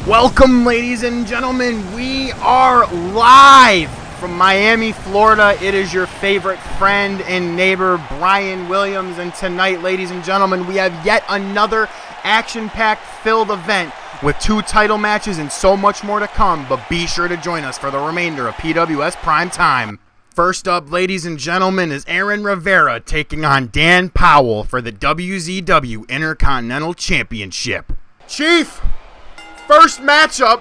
Welcome, ladies and gentlemen. We are live from Miami, Florida. It is your favorite friend and neighbor, Brian Williams. And tonight, ladies and gentlemen, we have yet another action-packed filled event with 2 title matches and so much more to come. But be sure to join us for the remainder of PWS Primetime. First up, ladies and gentlemen, is Aaron Rivera taking on Dan Powell for the WZW Intercontinental Championship. Chief! First matchup.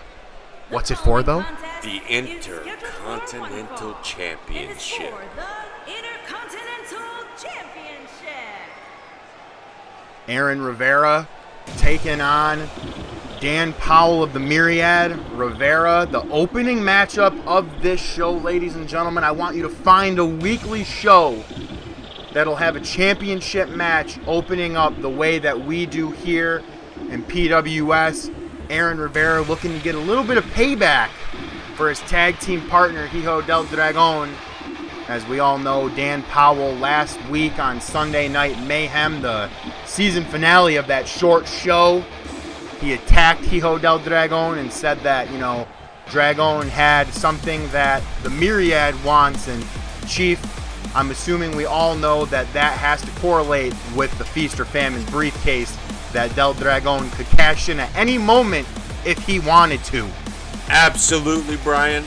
What's it for, though? The Intercontinental Championship. Aaron Rivera taking on Dan Powell of the Myriad. Rivera, the opening matchup of this show, ladies and gentlemen. I want you to find a weekly show that'll have a championship match opening up the way that we do here in PWS. Aaron Rivera looking to get a little bit of payback for his tag team partner, Hijo del Dragon. As we all know, Dan Powell last week on Sunday Night Mayhem, the season finale of that short show, he attacked Hijo del Dragon and said that, Dragon had something that the Myriad wants. And Chief, I'm assuming we all know that that has to correlate with the Feast or Famine briefcase that Del Dragon could cash in at any moment if he wanted to. Absolutely, Brian.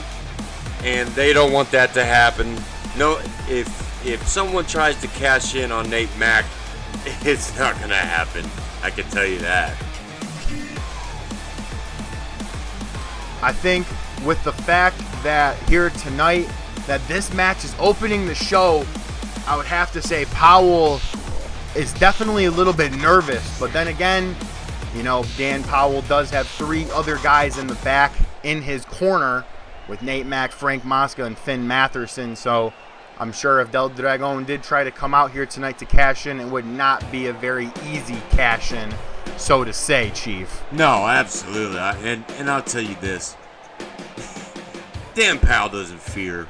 And they don't want that to happen. No, if someone tries to cash in on Nate Mack, it's not going to happen. I can tell you that. I think with the fact that here tonight, that this match is opening the show, I would have to say Powell is definitely a little bit nervous. But then again, Dan Powell does have 3 other guys in the back in his corner with Nate Mack, Frank Mosca, and Finn Matherson. So I'm sure if Del Dragon did try to come out here tonight to cash in, it would not be a very easy cash in, so to say, Chief. No, absolutely. And I'll tell you this. Dan Powell doesn't fear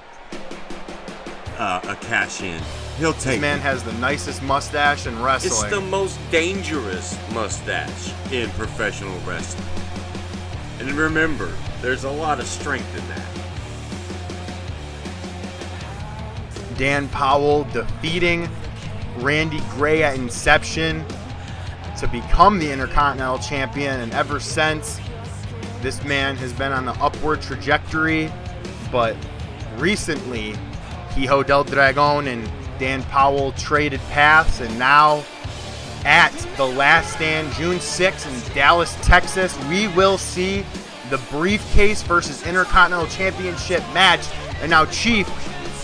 a cash in. He'll take This man has the nicest mustache in wrestling. It's the most dangerous mustache in professional wrestling. And remember, there's a lot of strength in that. Dan Powell defeating Randy Gray at Inception to become the Intercontinental Champion. And ever since, this man has been on the upward trajectory. But recently, Hijo del Dragon and Dan Powell traded paths, and now at the Last Stand, June 6th in Dallas, Texas, we will see the briefcase versus Intercontinental Championship match. And now, Chief,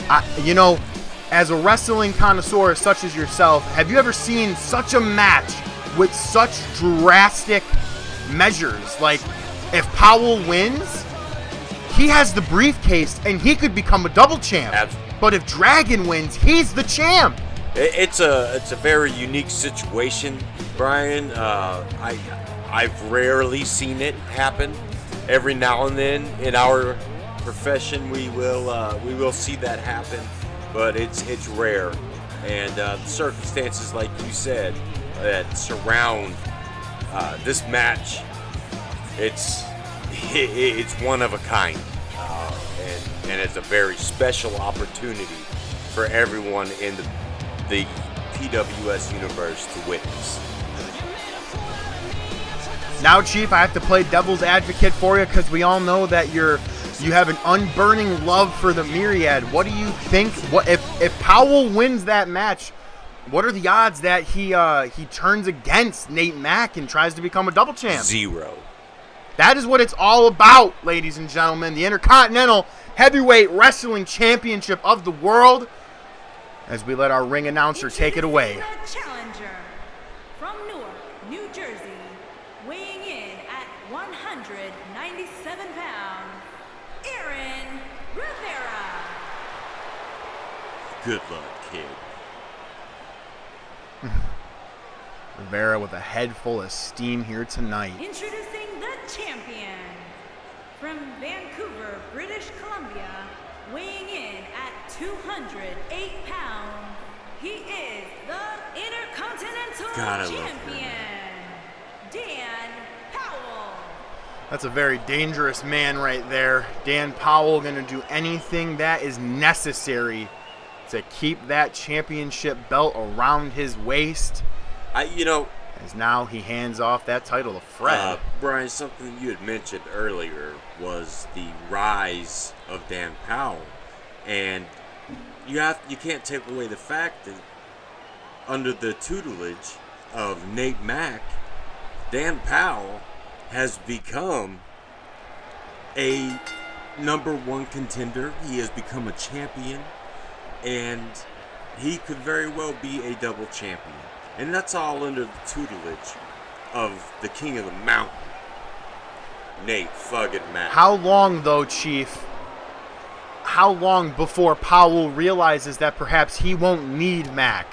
as a wrestling connoisseur such as yourself, have you ever seen such a match with such drastic measures? Like, if Powell wins, he has the briefcase and he could become a double champ. Absolutely. But if Dragon wins, he's the champ. It's a very unique situation, Brian. I've rarely seen it happen. Every now and then in our profession, we will see that happen, but it's rare. And the circumstances, like you said, that surround this match, it's one of a kind. And it's a very special opportunity for everyone in the PWS universe to witness. Now, Chief, I have to play devil's advocate for you because we all know that you have an unburning love for the Myriad. What do you think? What if Powell wins that match? What are the odds that he turns against Nate Mack and tries to become a double champ? 0. That is what it's all about, ladies and gentlemen. The Intercontinental Heavyweight Wrestling Championship of the world. As we let our ring announcer take it away. The challenger from Newark, New Jersey, weighing in at 197 pounds, Aaron Rivera. Good luck, kid. Rivera with a head full of steam here tonight. Introducing the champion from Vancouver, British Columbia, weighing in at 208 pounds. He is the Intercontinental Champion, Dan Powell. That's a very dangerous man right there. Dan Powell going to do anything that is necessary to keep that championship belt around his waist. As now he hands off that title to Fred. Brian, something you had mentioned earlier was the rise of Dan Powell. And you can't take away the fact that under the tutelage of Nate Mack, Dan Powell has become a number one contender. He has become a champion, and he could very well be a double champion. And that's all under the tutelage of the King of the Mountain, Nate fucking Mack. How long, though, Chief? How long before Powell realizes that perhaps he won't need Mack?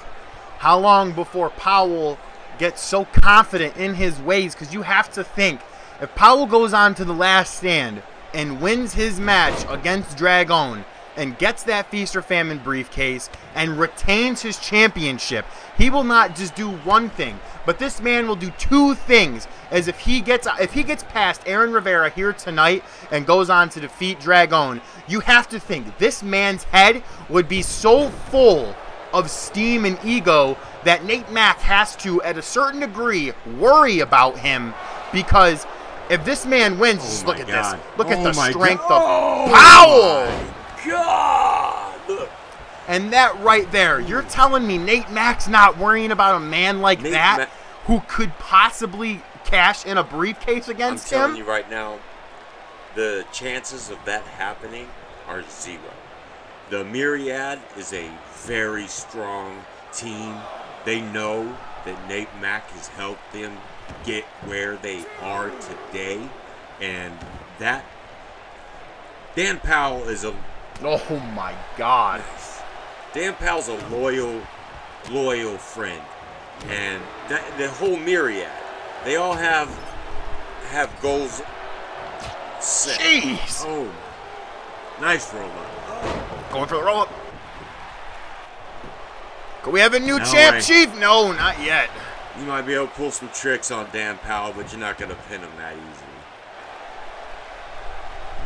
How long before Powell gets so confident in his ways? Because you have to think, if Powell goes on to the last stand and wins his match against Dragon and gets that Feast or Famine briefcase and retains his championship, he will not just do one thing, but this man will do two things. As if he gets past Aaron Rivera here tonight and goes on to defeat Dragon, you have to think this man's head would be so full of steam and ego that Nate Mack has to, at a certain degree, worry about him, because if this man wins, just look at this. Look at the strength of Powell. God, look. And that right there, you're telling me Nate Mack's not worrying about a man like that who could possibly cash in a briefcase against him? I'm telling you right now, the chances of that happening are zero. The Myriad is a very strong team. They know that Nate Mack has helped them get where they are today, and that Dan Powell is a oh my God. Dan Powell's a loyal friend, and the whole Myriad, they all have goals set. Jeez. Oh, nice roll up. Going for the roll up. Could we have a new champ, Chief? No, not yet. You might be able to pull some tricks on Dan Powell, but you're not going to pin him that easily.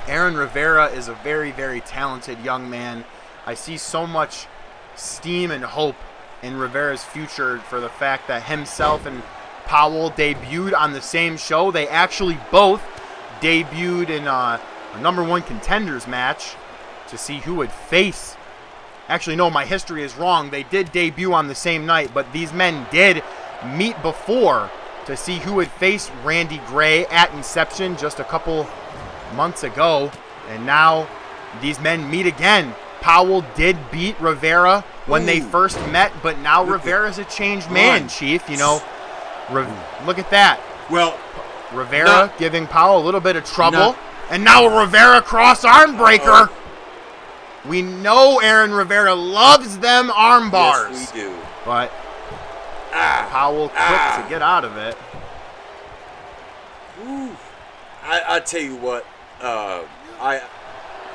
Aaron Rivera is a very, very talented young man. I see so much steam and hope in Rivera's future for the fact that himself and Powell debuted on the same show. They actually both debuted in a number one contenders match to see who would face. Actually, no, my history is wrong. They did debut on the same night, but these men did meet before to see who would face Randy Gray at Inception just a couple months ago. And now these men meet again. Powell did beat Rivera when they first met, but now Rivera's a changed man, Chief. You know, look at that. Well, Rivera giving Powell a little bit of trouble. And now a Rivera cross arm breaker. We know Aaron Rivera loves them arm bars. Yes, we do. But Powell quick to get out of it. I tell you what,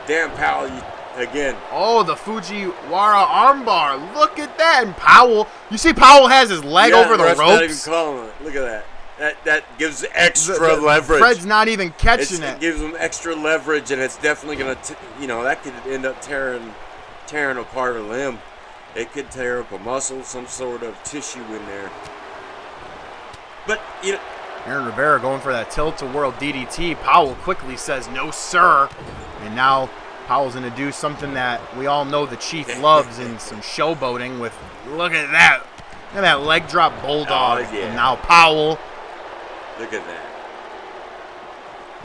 Dan Powell, again. Oh, the Fujiwara armbar. Look at that. And Powell, you see Powell has his leg over the ropes. Not even calling it. Look at that. That gives extra leverage. Fred's not even catching it. It gives him extra leverage, and it's definitely going to, that could end up tearing apart a limb. It could tear up a muscle, some sort of tissue in there. But, Aaron Rivera going for that tilt-to-world DDT. Powell quickly says, no, sir. And now Powell's going to do something that we all know the Chief loves in some showboating with, look at that. Look at that leg drop bulldog. Oh, yeah. And now Powell. Look at that.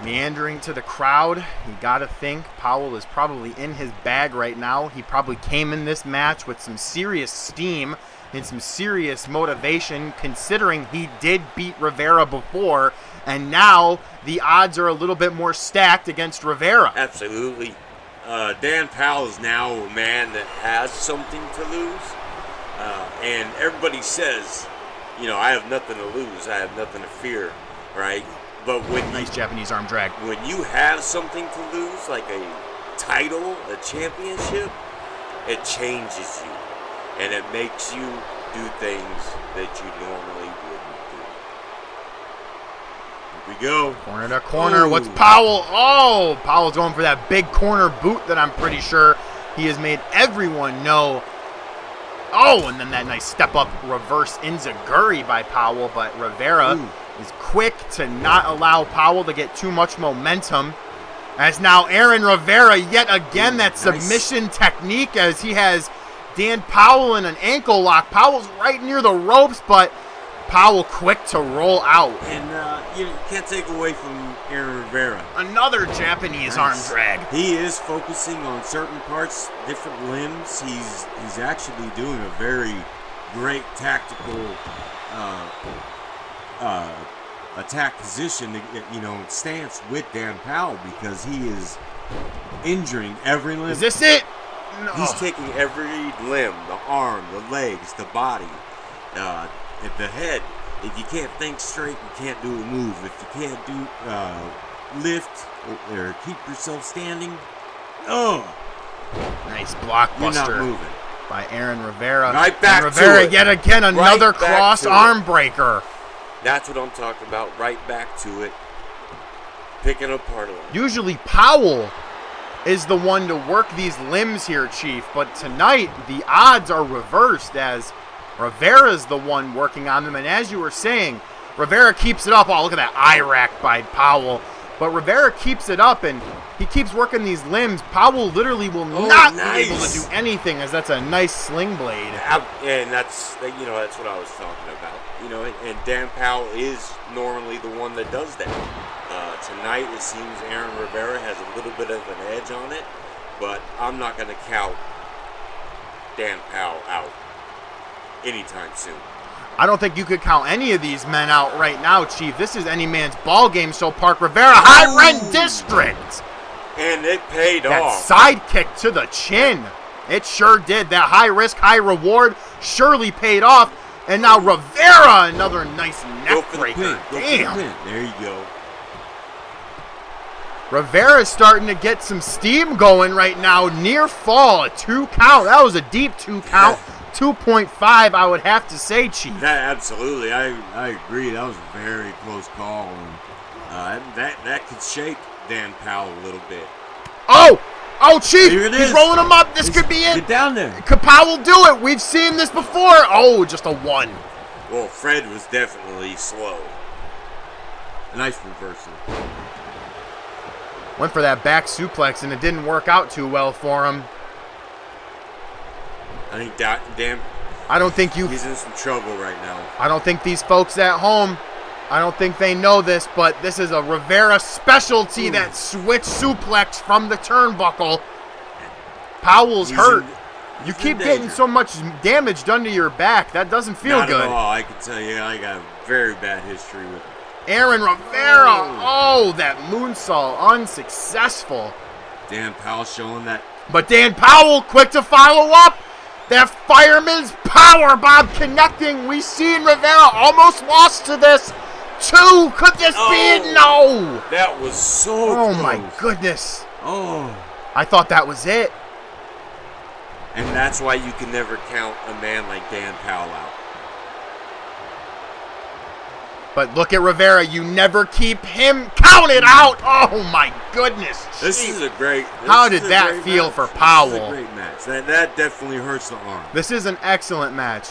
Meandering to the crowd. You got to think Powell is probably in his bag right now. He probably came in this match with some serious steam and some serious motivation, considering he did beat Rivera before, and now the odds are a little bit more stacked against Rivera. Absolutely. Dan Powell is now a man that has something to lose. And everybody says, I have nothing to lose. I have nothing to fear, right? But when nice Japanese arm drag. When you have something to lose, like a title, a championship, it changes you. And it makes you do things that you normally wouldn't We go. Corner to corner. Ooh. What's Powell? Oh, Powell's going for that big corner boot that I'm pretty sure he has made everyone know. Oh, and then that nice step-up reverse enziguri by Powell, but Rivera is quick to not allow Powell to get too much momentum. As now Aaron Rivera, yet again, that submission technique as he has Dan Powell in an ankle lock. Powell's right near the ropes, but Powell quick to roll out. And you can't take away from Aaron Rivera. Another Japanese arm drag. He is focusing on certain parts, different limbs. He's actually doing a very great tactical attack position, stance with Dan Powell because he is injuring every limb. Is this it? No. He's taking every limb, the arm, the legs, the body, the head. If you can't think straight, you can't do a move. If you can't do lift or keep yourself standing, nice blockbuster. You're not moving. By Aaron Rivera. Right back and Rivera to it. Yet again, another cross arm breaker. That's what I'm talking about. Right back to it. Picking apart a lot. Usually Powell is the one to work these limbs here, Chief. But tonight, the odds are reversed as Rivera's the one working on them. And as you were saying, Rivera keeps it up. Oh, look at that eye rack by Powell. But Rivera keeps it up, and he keeps working these limbs. Powell literally will not be able to do anything, as that's a nice sling blade. And that's what I was talking about. And Dan Powell is normally the one that does that. Tonight, it seems Aaron Rivera has a little bit of an edge on it, but I'm not going to count Dan Powell out anytime soon. I don't think you could count any of these men out right now, Chief. This is any man's ball game. So Park Rivera, high rent district. And it paid off. That side kick to the chin. It sure did. That high risk, high reward surely paid off. And now Rivera, another nice neck breaker. Damn. There you go. Rivera's starting to get some steam going right now. Near fall, a 2 count. That was a deep 2 count. 2.5, I would have to say, Chief. Absolutely. I agree. That was a very close call. And that could shake Dan Powell a little bit. Oh, Chief. Here it He's is. rolling him up. This could be it. Get down there. Could Powell do it? We've seen this before. Oh, just a 1. Well, Fred was definitely slow. A nice reversal. Went for that back suplex, and it didn't work out too well for him. I think Dan. I don't think he's in some trouble right now. I don't think these folks at home, I don't think they know this, but this is a Rivera specialty, that switch suplex from the turnbuckle. Powell's hurt. You keep getting so much damage done to your back. That doesn't feel good. Not at all. I can tell you, I got a very bad history with it. Aaron Rivera. Oh, that moonsault unsuccessful. Dan Powell showing that. But Dan Powell quick to follow up. That fireman's power bomb connecting. We've seen Rivera almost lost to this. 2. Could this be it? No. That was so close. My goodness. Oh. I thought that was it. And that's why you can never count a man like Dan Powell out. But look at Rivera. You never keep him counted out. Oh, my goodness. This is a great... How did that feel for Powell? This is a great match. That definitely hurts the arm. This is an excellent match.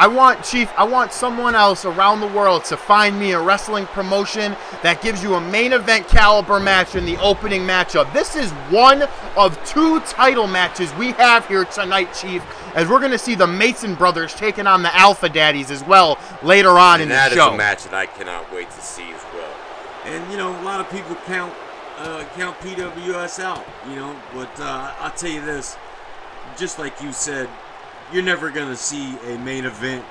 I want someone else around the world to find me a wrestling promotion that gives you a main event caliber match in the opening matchup. This is one of 2 title matches we have here tonight, Chief, as we're going to see the Mason brothers taking on the Alpha Daddies as well later on in the show. And that is a match that I cannot wait to see as well. And, a lot of people count PWS out, but I'll tell you this, just like you said, you're never going to see a main event.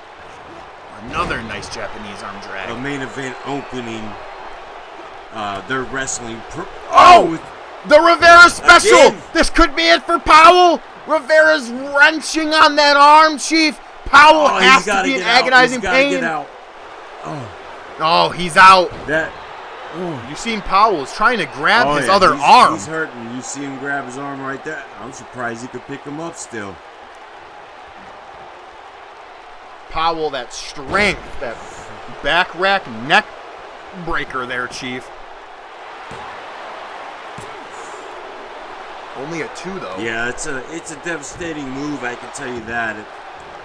Another nice Japanese arm drag. A main event opening. They're wrestling. The Rivera special. Again. This could be it for Powell. Rivera's wrenching on that arm, Chief. Powell has to be in agonizing pain. Get out. Oh, he's out. Oh. You've seen Powell is trying to grab his other arm. He's hurting. You see him grab his arm right there. I'm surprised he could pick him up still. Powell, that strength, that back rack, neck breaker there, Chief. Only a 2, though. Yeah, it's a devastating move, I can tell you that.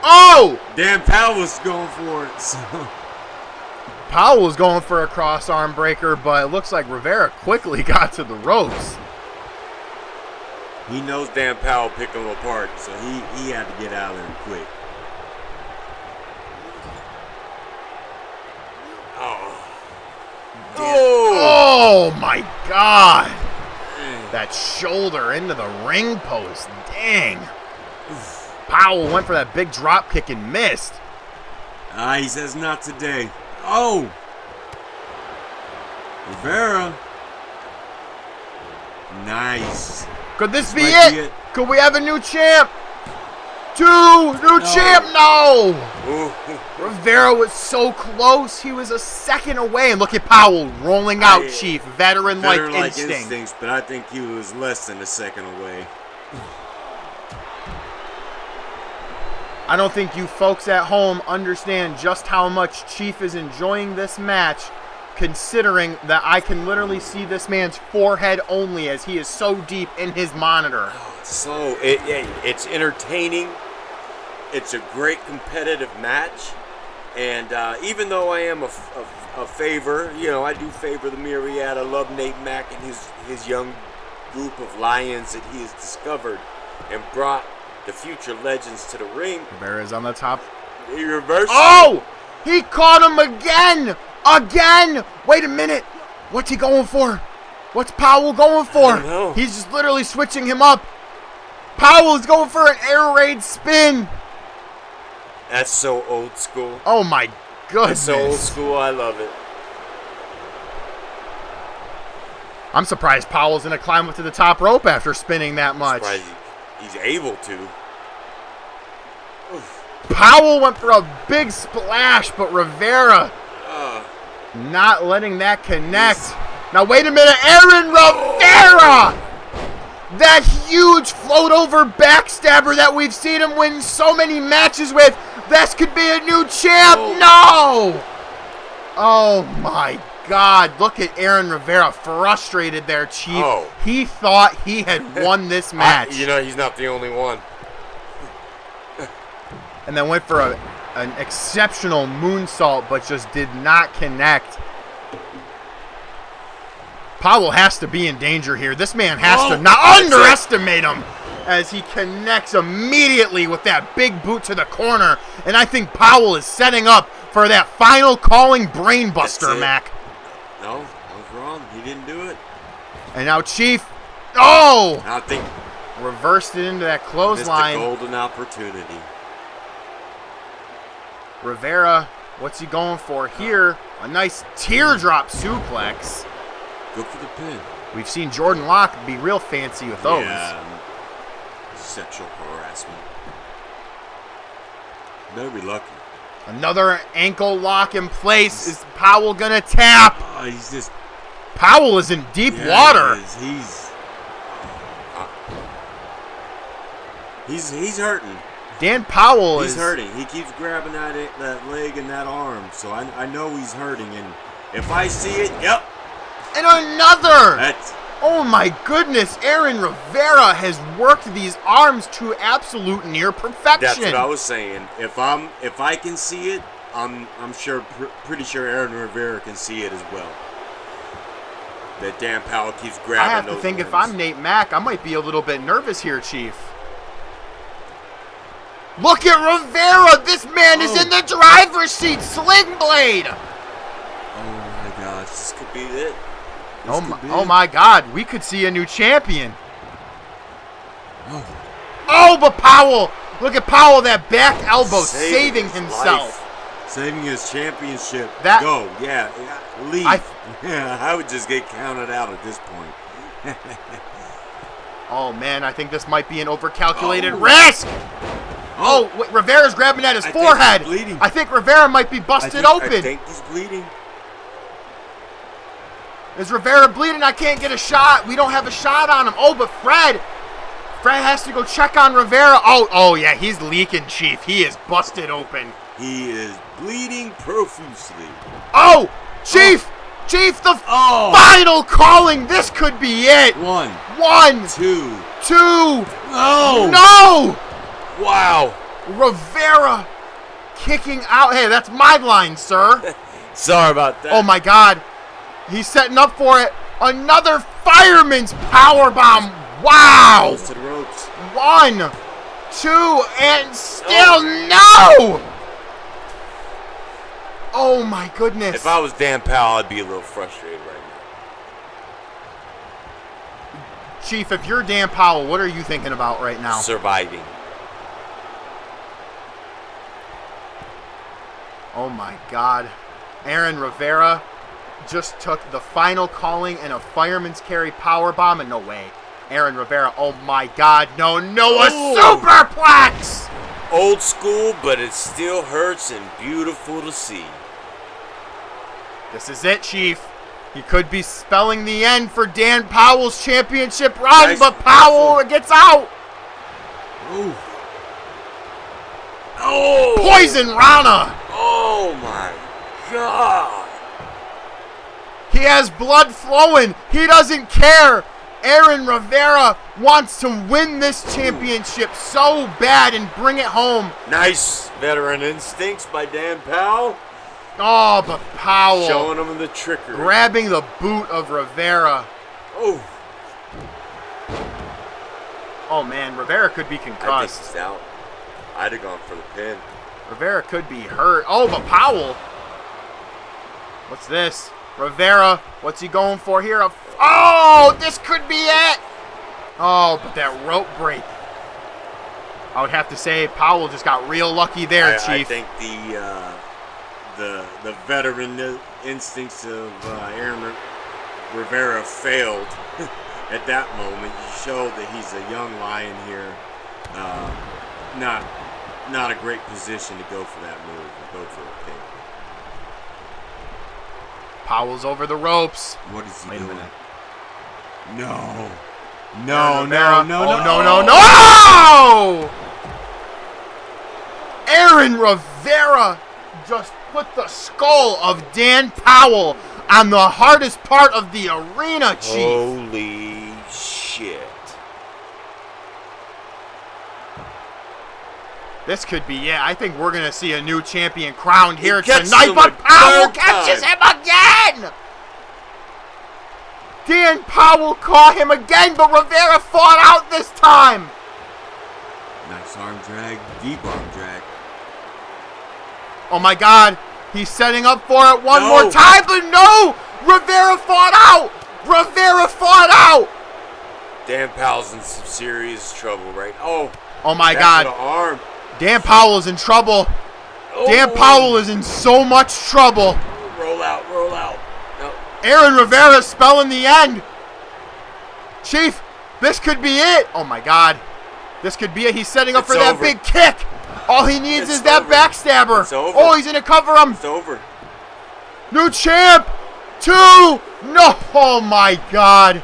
Oh! Dan Powell was going for it, so. Powell was going for a cross arm breaker, but it looks like Rivera quickly got to the ropes. He knows Dan Powell picked him apart, so he had to get out of there quick. Oh my God! That shoulder into the ring post. Dang. Powell went for that big drop kick and missed. He says not today. Oh! Rivera. Nice. Could this be it? Could we have a new champ? New champ? No! Ooh. Rivera was so close. He was a second away. And look at Powell rolling out, Chief. Veteran-like instinct. But I think he was less than a second away. I don't think you folks at home understand just how much Chief is enjoying this match, considering that I can literally see this man's forehead only as he is so deep in his monitor. So it's entertaining. It's a great competitive match, and even though I am a favor, I do favor the Myriad. I love Nate Mack and his young group of lions that he has discovered and brought the future legends to the ring. Rivera's on the top. He reversed. Oh! He caught him again! Again! Wait a minute. What's he going for? What's Powell going for? I don't know. He's just literally switching him up. Powell is going for an air raid spin. That's so old school. Oh my goodness. That's so old school. I love it. I'm surprised Powell's going to climb up to the top rope after spinning that much. I'm surprised he's able to. Oof. Powell went for a big splash, but Rivera not letting that connect. Now wait a minute, Aaron Rivera! That huge float over backstabber that we've seen him win so many matches with. This could be a new champ. No! Oh my God, look at Aaron Rivera frustrated there, Chief. Oh. He thought he had won this match. He's not the only one. And then went for an exceptional moonsault, but just did not connect. Powell has to be in danger here. This man has to not underestimate him as he connects immediately with that big boot to the corner. And I think Powell is setting up for that final calling brainbuster, Mac. No, I was wrong. He didn't do it. And now Chief, I think reversed it into that clothesline. Missed a golden opportunity. Rivera, what's he going for here? A nice teardrop suplex. Go for the pin. We've seen Jordan Locke be real fancy with those. Yeah, sexual harassment. Better be lucky. Another ankle lock in place. Is Powell gonna tap? He's just. Powell is in deep water. He's hurting. Dan Powell He's hurting. He keeps grabbing that leg and that arm, so I know he's hurting. And if I see it, yep. And another. Oh my goodness, Aaron Rivera has worked these arms to absolute near perfection. That's what I was saying. If I can see it, I'm pretty sure Aaron Rivera can see it as well. That Dan Powell keeps grabbing those I have to think arms. if I'm Nate Mack, I might be a little bit nervous here, Chief. Look at Rivera! This man is in the driver's seat! Sling blade! Oh my gosh, this could be it. Oh my God, we could see a new champion. Oh, but Powell! Look at Powell, that back elbow, saving himself. Saving his championship. Go, yeah, leave. I would just get counted out at this point. Oh man, I think this might be an overcalculated risk! Oh, wait, Rivera's grabbing at his forehead. I think Rivera might be busted open. I think he's bleeding. Is Rivera bleeding? I can't get a shot. We don't have a shot on him. Oh, but Fred has to go check on Rivera. Oh yeah, he's leaking, Chief. He is busted open. He is bleeding profusely. Oh, Chief! Chief, the final calling. This could be it. 1, 1, 2. 2. No. No. Wow. Rivera kicking out. Hey, that's my line, sir. Sorry about that. Oh, my God. He's setting up for it. Another fireman's powerbomb. Wow. Close to the ropes. 1, 2, and still no. Oh, my goodness. If I was Dan Powell, I'd be a little frustrated right now. Chief, if you're Dan Powell, what are you thinking about right now? Surviving. Oh, my God. Aaron Rivera just took the final calling and a fireman's carry powerbomb, and no way. Aaron Rivera, oh, my God. No, a superplex! Old school, but it still hurts and beautiful to see. This is it, Chief. He could be spelling the end for Dan Powell's championship run, Nice. but Powell gets out. Ooh. Oh! Poison Rana. Oh my God! He has blood flowing. He doesn't care. Aaron Rivera wants to win this championship so bad and bring it home. Nice veteran instincts by Dan Powell. Oh, but Powell Showing him the trickery. grabbing the boot of Rivera. Oh, Oh, man, Rivera could be I think concussed. he's out. I'd have gone for the pin. Rivera could be hurt. Oh, but Powell. What's this? Rivera, what's he going for here? Oh, this could be it. Oh, but that rope break. I would have to say Powell just got real lucky there, Chief. I think the veteran instincts of Aaron Rivera failed at that moment. You showed that he's a young lion here. Not a great position to go for that move and go for a pin. Powell's over the ropes. What is he Wait a doing? minute. No. Aaron No, Rivera. no, Oh, no, no. Oh! Aaron Rivera just put the skull of Dan Powell on the hardest part of the arena, Chief. Holy shit. This could be it. I think we're going to see a new champion crowned here catches tonight, him but a Powell third catches time. him again! Dan Powell caught him again, but Rivera fought out this time. Nice arm drag, deep arm drag. Oh my God, he's setting up for it one No. more time, but no! Rivera fought out! Rivera fought out! Dan Powell's in some serious trouble, right? Oh my back God, to the arm. Dan Powell is in trouble. Oh. Dan Powell is in so much trouble. Roll out. No. Aaron Rivera spelling the end. Chief, this could be it. Oh my God, this could be it. He's setting up It's for that over. big kick. All he needs It's is that over. backstabber. It's over. Oh, he's gonna cover him. It's over. New champ. 2. No. Oh my God.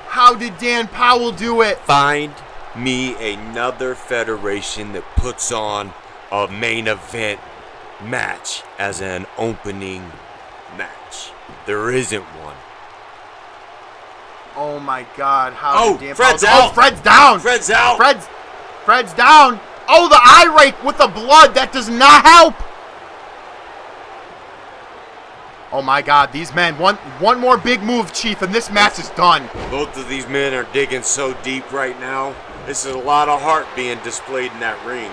How did Dan Powell do it? Find me another federation that puts on a main event match as an opening match. There isn't one. Oh my God. How Oh, did Dan Fred's Powell... out. Oh, Fred's down. Fred's out. Fred's down. Oh, the eye rake with the blood. That does not help. Oh my God, these men, one more big move, Chief, and this match is done. Both of these men are digging so deep right now. This is a lot of heart being displayed in that ring.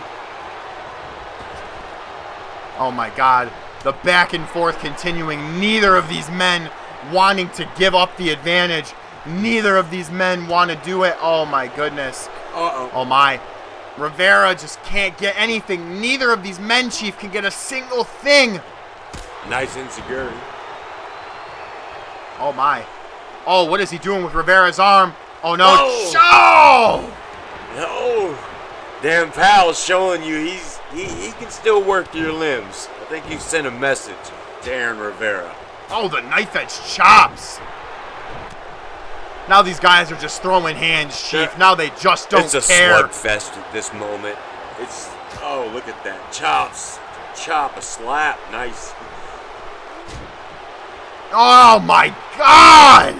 Oh my God, the back and forth continuing. Neither of these men wanting to give up the advantage. Neither of these men want to do it. Oh my goodness. Uh-oh. Oh my. Rivera just can't get anything. Neither of these men, Chief, can get a single thing. Nice insecurity. Oh my. Oh, what is he doing with Rivera's arm? Oh no. Whoa. Oh! No. Dan Powell's showing you he can still work your limbs. I think he sent a message to Aaron Rivera. Oh, the knife edge chops. Now these guys are just throwing hands, Chief. Now they just don't It's a care. slugfest at this moment. It's Oh, look at that. Chops. Chop, a slap. Nice. Oh my God!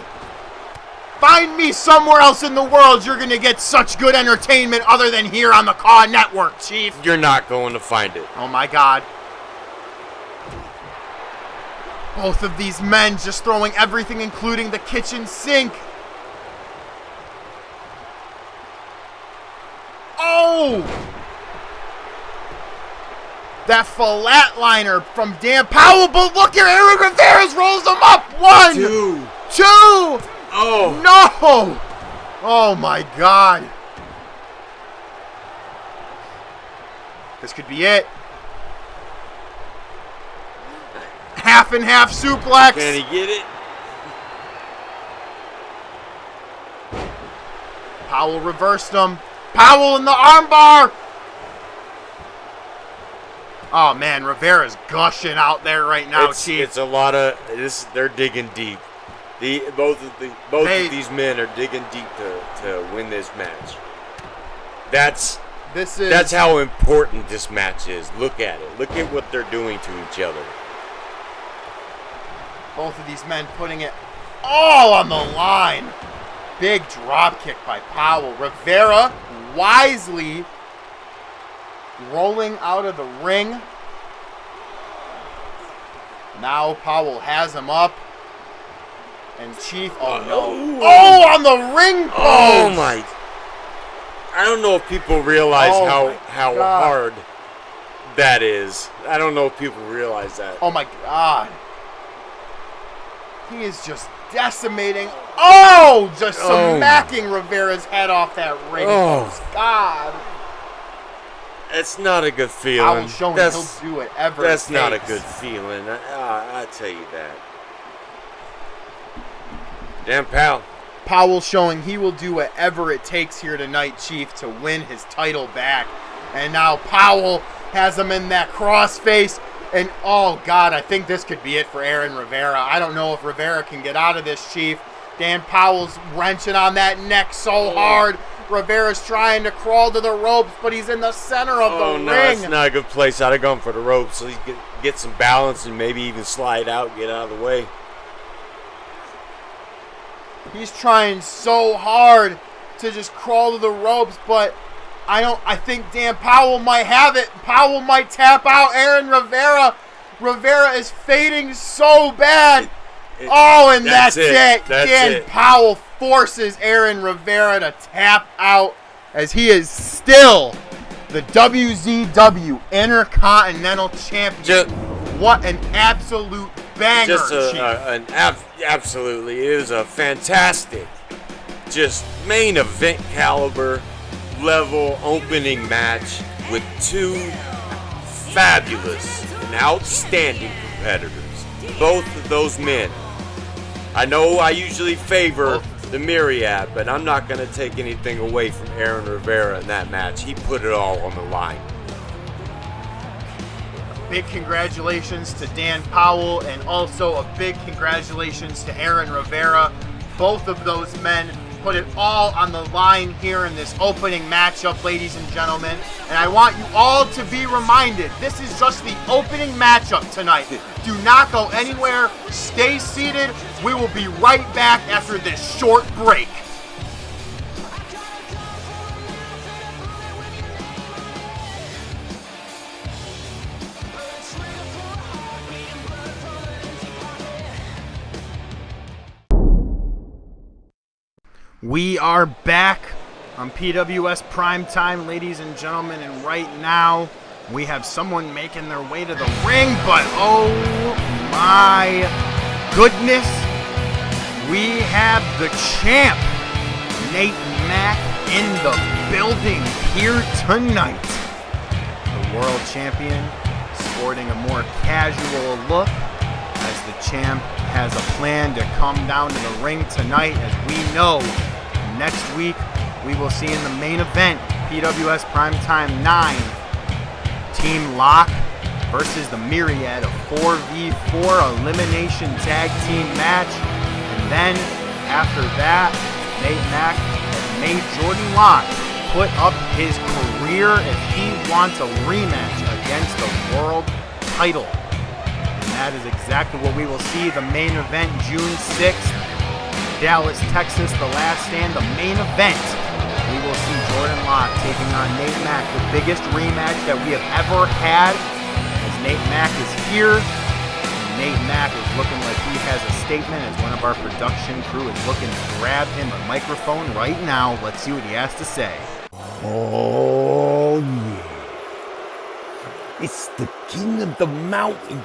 Find me somewhere else in the world you're going to get such good entertainment other than here on the Caw Network, Chief. You're not going to find it. Oh my God. Both of these men just throwing everything, including the kitchen sink. Oh! That flatliner from Dan Powell, but look here, Aaron Rivera rolls him up. 1, 2. Oh. No! Oh my God. This could be it. Half and half suplex. Can he get it? Powell reversed him. Powell in the armbar. Oh man, Rivera's gushing out there right now, Chief. It's a lot of this. They're digging deep. Both of these men are digging deep to win this match. That's how important this match is. Look at it. Look at what they're doing to each other. Both of these men putting it all on the line. Big drop kick by Powell. Rivera wisely rolling out of the ring. Now Powell has him up. And Chief, oh no. Oh, on the ring post. Oh my. I don't know if people realize how hard that is. I don't know if people realize that. Oh my God. He is just decimating. Oh, just smacking Rivera's head off that ring post. God. That's not a good feeling. Powell showing he'll do whatever That's it not a takes. good feeling. I tell you that. Damn, Powell. Powell showing he will do whatever it takes here tonight, Chief, to win his title back. And now Powell has him in that crossface. And, oh, God, I think this could be it for Aaron Rivera. I don't know if Rivera can get out of this, Chief. Dan Powell's wrenching on that neck so hard. Rivera's trying to crawl to the ropes, but he's in the center of the ring. That's not a good place. I'd have gone for the ropes so he could get some balance and maybe even slide out and get out of the way. He's trying so hard to just crawl to the ropes, but I think Dan Powell might have it. Powell might tap out Aaron Rivera. Rivera is fading so bad. And that's it. Dan Powell forces Aaron Rivera to tap out as he is still the WZW Intercontinental Champion. What an absolute banger, absolutely. It was a fantastic, just main event caliber level opening match with two fabulous and outstanding competitors. Both of those men. I know I usually favor the Myriad, but I'm not going to take anything away from Aaron Rivera in that match. He put it all on the line. Big congratulations to Dan Powell, and also a big congratulations to Aaron Rivera. Both of those men put it all on the line here in this opening matchup, ladies and gentlemen. And I want you all to be reminded, this is just the opening matchup tonight. Do not go anywhere. Stay seated. We will be right back after this short break. We are back on PWS Primetime, ladies and gentlemen, and right now we have someone making their way to the ring, but oh my goodness, we have the champ, Nate Mack, in the building here tonight. The world champion sporting a more casual look as the champ has a plan to come down to the ring tonight. As we know, next week we will see in the main event, PWS Primetime 9, Team Lock versus the Myriad, a 4v4 elimination tag team match. And then after that, Nate Mack has made Jordan Locke put up his career if he wants a rematch against the world title. And that is exactly what we will see. The main event, June 6th, Dallas, Texas, the last stand, the main event. We will see Jordan Locke taking on Nate Mack, the biggest rematch that we have ever had, as Nate Mack is here. Nate Mack is looking like he has a statement, as one of our production crew is looking to grab him a microphone right now. Let's see what he has to say. Oh, yeah. It's the king of the mountain,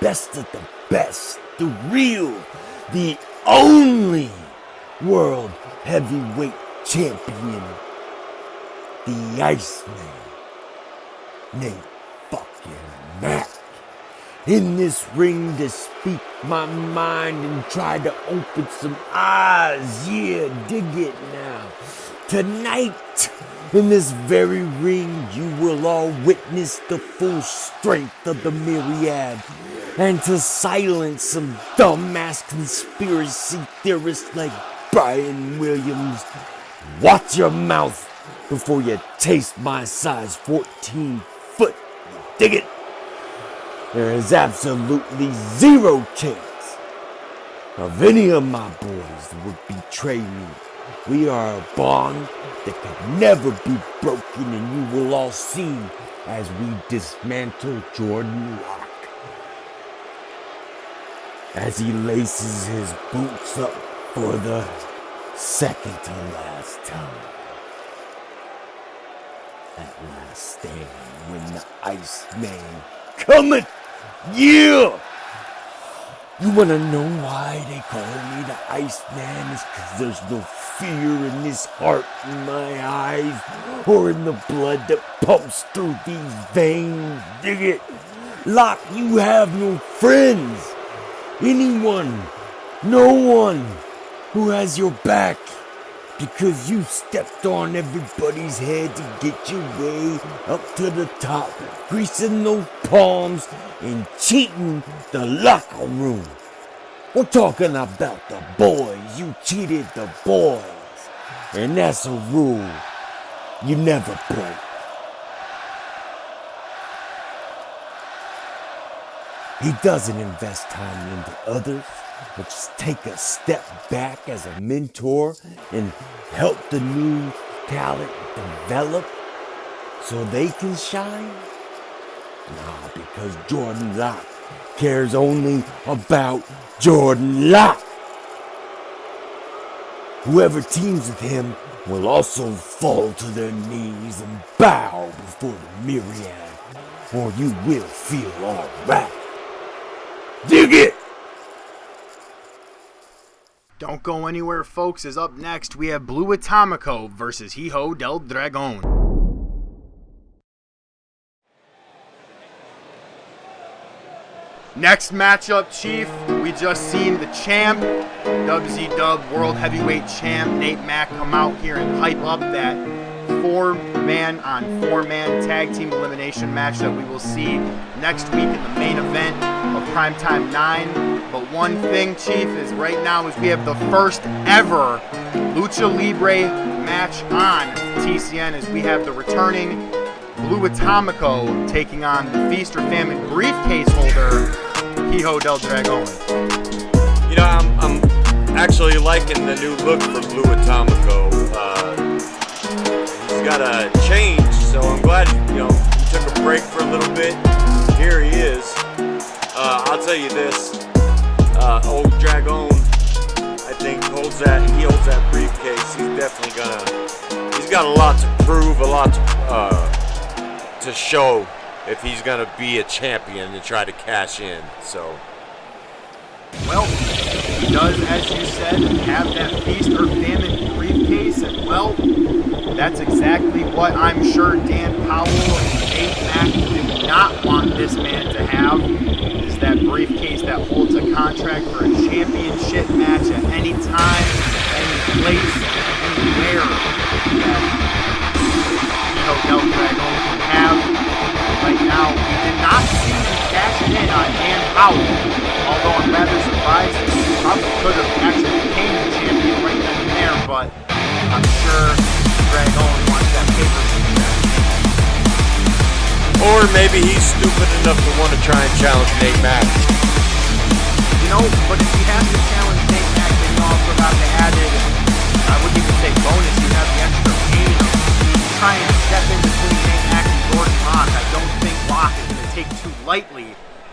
best of the best, the real, the only world heavyweight champion, the Iceman, Nate fucking Mack. In this ring to speak my mind and try to open some eyes. Yeah, dig it now. Tonight, in this very ring, you will all witness the full strength of the myriad. And to silence some dumbass conspiracy theorists like Brian Williams, watch your mouth before you taste my size 14 foot. Dig it? There is absolutely zero chance of any of my boys that would betray me. We are a bond that could never be broken, and you will all see as we dismantle Jordan Locke as he laces his boots up for the second to last time. At last stand when the Iceman cometh. Yeah! You wanna know why they call me the Iceman? It's 'cause there's no fear in this heart, in my eyes, or in the blood that pumps through these veins. Dig it? Locke, you have no friends. Anyone, no one who has your back. Because you stepped on everybody's head to get your way up to the top, greasing those palms and cheating the locker room. We're talking about the boys. You cheated the boys. And that's a rule you never break. He doesn't invest time into others, but just take a step back as a mentor and help the new talent develop so they can shine? Nah, because Jordan Locke cares only about Jordan Locke. Whoever teams with him will also fall to their knees and bow before the myriad, or you will feel alright. Dig it! Don't go anywhere, folks, as up next we have Blue Atomico versus Hijo del Dragon. Next matchup, Chief, we just seen the champ, WCW World Heavyweight Champ, Nate Mack, come out here and hype up that 4-man on 4-man tag team elimination match that we will see next week in the main event of Primetime 9. But one thing, Chief, is right now is we have the first ever Lucha Libre match on TCN, as we have the returning Blue Atomico taking on the Feast or Famine briefcase holder, Hijo del Dragon. You know, I'm actually liking the new look for Blue Atomico. He's got a change, so I'm glad, he took a break for a little bit. Here he is. I'll tell you this, old Dragon, I think he holds that briefcase. He's got a lot to prove, a lot to show if he's gonna be a champion and try to cash in. So, well, he does, as you said, have that Feast or Famine briefcase, and well, that's exactly what I'm sure Dan Powell and Nate Mack do not want this man to have, is that briefcase that holds a contract for a championship match at any time, any place, anywhere that Hijo del Dragon can have. Right now, we did not see him cashing in on Dan Powell, although I'm rather surprised. He probably could have actually became the champion right then and there, but I'm sure Dragon wants that pay-per-view check. Or maybe he's stupid enough to want to try and challenge Nate Mack. You know, but if he has to challenge Nate Mack, then you also have the added, I wouldn't even say bonus, you have the extra pain of trying to step in between Nate Mack and Jordan Rock. I don't think Rock is going to take too lightly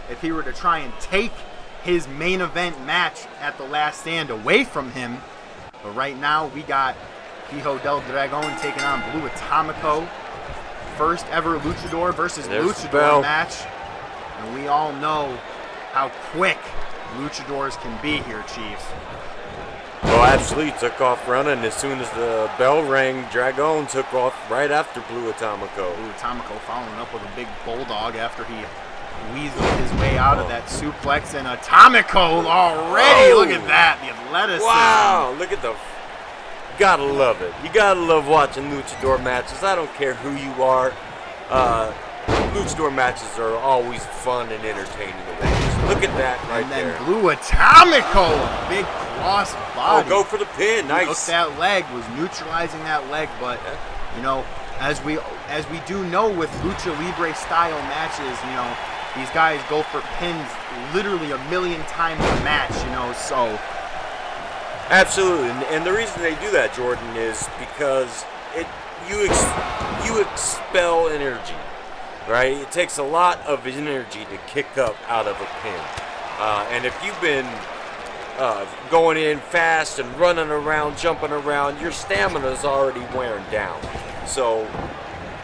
if he were to try and take his main event match at the Last Stand away from him. But right now, we got Hijo del Dragon taking on Blue Atomico. First ever Luchador versus Luchador match. And we all know how quick Luchadors can be here, Chief. Well, absolutely. Took off running as soon as the bell rang. Dragon took off right after Blue Atomico. Blue Atomico following up with a big bulldog after he weaseled his way out of that suplex. And Atomico already, look at that, the athleticism. Wow, look at the... Gotta love it. You gotta love watching Luchador matches. I don't care who you are. Luchador matches are always fun and entertaining to watch. Look at that right there. And then Blue Atomico, a big cross body. Oh, go for the pin. Nice. Hooked that leg, was neutralizing that leg, but you know, as we do know with Lucha Libre style matches, you know, these guys go for pins literally a million times a match, you know, so. Absolutely, and the reason they do that, Jordan, is because you expel energy, right? It takes a lot of energy to kick up out of a pin, and if you've been going in fast and running around, jumping around, your stamina's already wearing down. So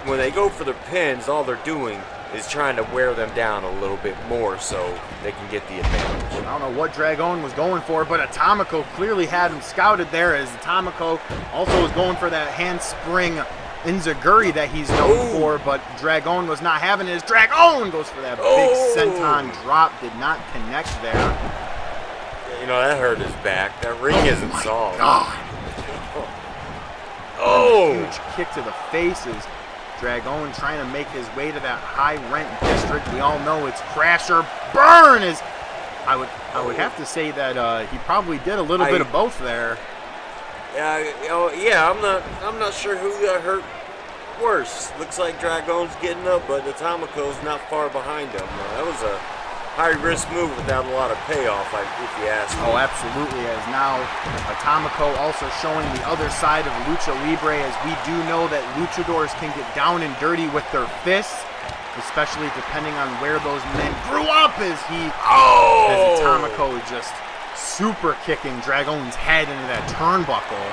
when they go for their pins, all they're doing is trying to wear them down a little bit more so they can get the advantage. I don't know what Dragon was going for, but Atomico clearly had him scouted there, as Atomico also was going for that handspring enziguri that he's known for, but Dragon was not having it. As Dragon goes for that big senton drop, did not connect there. You know, that hurt his back. That ring isn't soft. God. Oh! Huge kick to the faces. Dragon trying to make his way to that high rent district. We all know it's crash or burn. I would have to say that he probably did a little bit of both there. Yeah, I'm not sure who got hurt worse. Looks like Dragon's getting up, but Atomico's not far behind him. That was a high-risk move without a lot of payoff, if you ask me. Oh, absolutely, as now Atomico also showing the other side of Lucha Libre, as we do know that luchadors can get down and dirty with their fists, especially depending on where those men grew up, as Atomico just super kicking Dragon's head into that turnbuckle.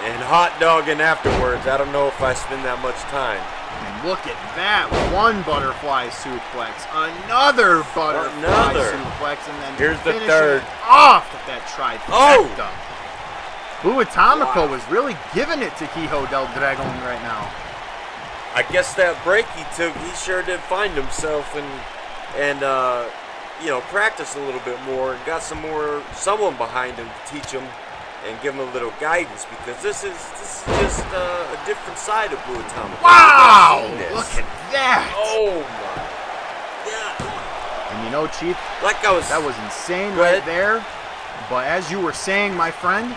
And hot dogging afterwards. I don't know if I spend that much time. And look at that, one butterfly suplex, another butterfly suplex, and then here's the third off with that trifecta. Blue Atomico was really giving it to Hijo del Dragon right now. I guess that break he took, he sure did find himself and you know, practice a little bit more and got someone behind him to teach him and give him a little guidance, because this is just a different side of Blue Atomico. Wow! Look at that! Oh my God! And you know, Chief, that was insane right there. But as you were saying, my friend,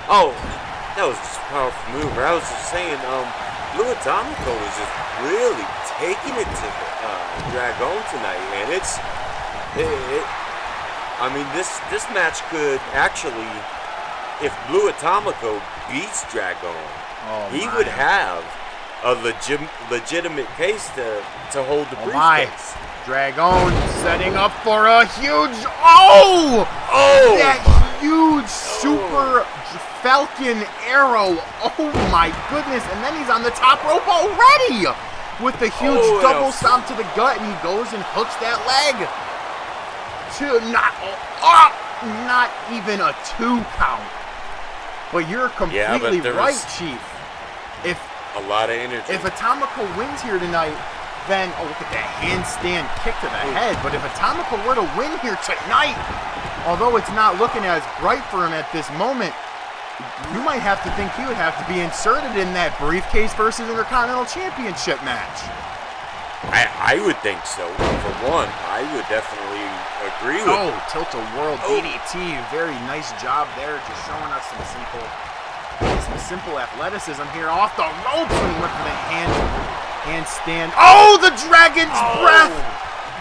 that was just a powerful move. I was just saying, Blue Atomico was just really taking it to Dragon tonight, man. I mean, this match could actually, if Blue Atomico beats Dragon, he would have a legitimate case to hold the briefcase. Dragon setting up for a huge, huge super Falcon arrow. Oh my goodness. And then he's on the top rope already with the huge double stomp to the gut, and he goes and hooks that leg. Not even a 2 count. But you're completely right, Chief. A lot of energy. If Atomico wins here tonight, then look at that handstand kick to the head. But if Atomico were to win here tonight, although it's not looking as bright for him at this moment, you might have to think he would have to be inserted in that briefcase versus Intercontinental Championship match. I would think so. For one, I would definitely agree with you. Tilt-a-whirl DDT. Very nice job there, just showing us some simple simple athleticism here off the ropes when he went for the handstand. Oh, the Dragon's Breath!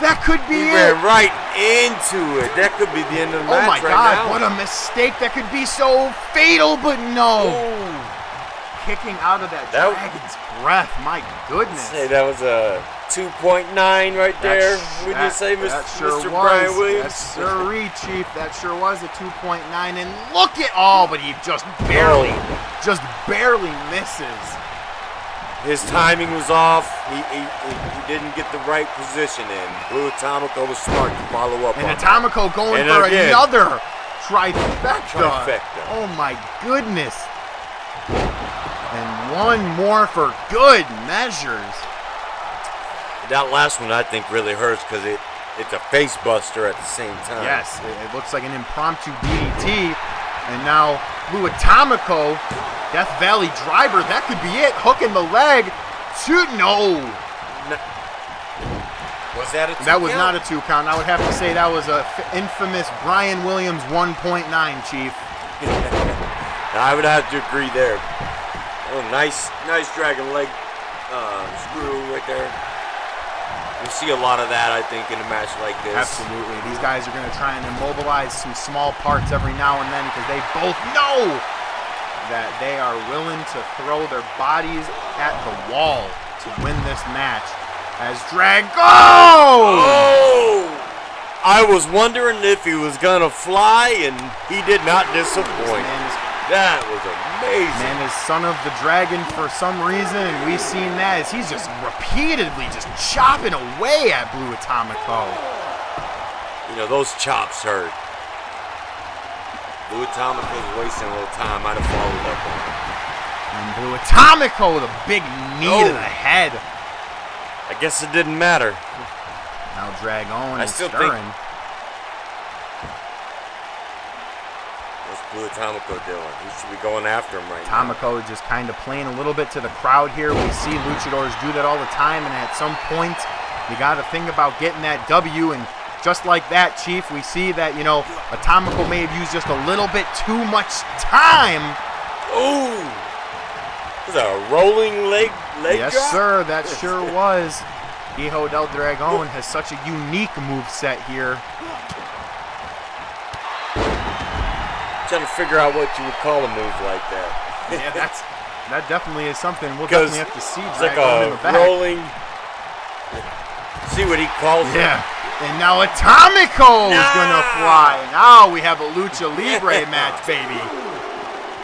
That could be He it. ran right into it. That could be the end of the match Oh my right God, now. what a mistake. That could be so fatal, but no. Kicking out of that Dragon's Breath, my goodness. Say that was a 2.9 right there. Would you say, Mr. Brian Williams? Yes, sirree, Chief. That sure was a 2.9. And look at but he just barely misses. His timing was off. He didn't get the right position in. Blue Atomico was smart to follow up And on Atomico going And for again, another trifecta. Trifecta. Oh my goodness. And one more for good measures. That last one, I think, really hurts because it's a face buster at the same time. Yes, it looks like an impromptu DDT. And now Blue Atomico, Death Valley driver, that could be it. Hook in the leg. No. Was that a 2 That was count? not a 2 count. I would have to say that was a infamous Brian Williams 1.9, Chief. I would have to agree there. Oh, nice dragon leg screw right there. We see a lot of that, I think, in a match like this. Absolutely. These guys are going to try and immobilize some small parts every now and then because they both know that they are willing to throw their bodies at the wall to win this match. As Drago! Oh! I was wondering if he was going to fly, and he did not disappoint. That was amazing. Man is son of the dragon for some reason, and we've seen that as he's just repeatedly just chopping away at Blue Atomico. You know, those chops hurt. Blue Atomico's wasting a little time. I'd have followed up on it. And Blue Atomico with a big knee to the head. I guess it didn't matter. Now Dragon I is still stirring. What's Blue Atomico doing? He should be going after him right now. Atomico just kind of playing a little bit to the crowd here. We see luchadors do that all the time, and at some point, you got to think about getting that W. And just like that, Chief, we see that, you know, Atomico may have used just a little bit too much time. Ooh! Was that a rolling leg Yes, drop? sir, that sure was. Hijo del Dragon has such a unique move set here. Trying to figure out what you would call a move like that. Yeah, that definitely is something we'll 'Cause definitely have to see. It's like Dragon in the a back. rolling. See what he calls it. Yeah. And now Atomico is gonna fly. Now we have a Lucha Libre match, baby.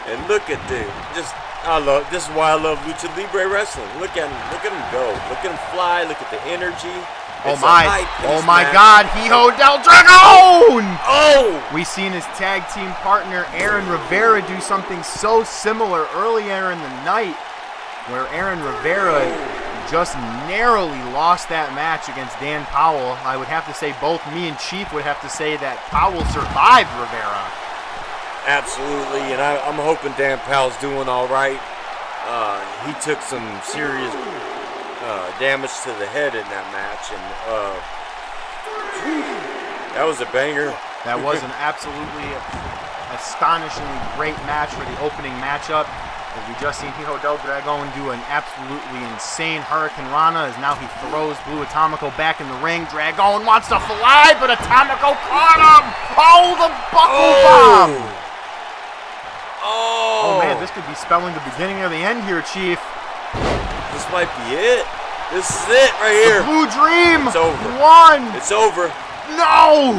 And look at this. This is why I love Lucha Libre wrestling. Look at him go. Look at him fly. Look at the energy. Oh It's a my high-paced match. God, Hijo del Dragon! Oh! We seen his tag team partner Aaron Rivera do something so similar earlier in the night, where Aaron Rivera just narrowly lost that match against Dan Powell. I would have to say both me and Chief would have to say that Powell survived Rivera. Absolutely, and I'm hoping Dan Powell's doing all right. He took some serious damage to the head in that match, and that was a banger. That was an absolutely astonishingly great match for the opening matchup. As we just seen Hijo del Dragon do an absolutely insane Hurricane Rana as now he throws Blue Atomico back in the ring. Dragon wants to fly, but Atomico caught him! Oh, the buckle bomb! Oh man, this could be spelling the beginning of the end here, Chief. This might be it. This is it right here. The Blue Dream! It's over. One! It's over. No!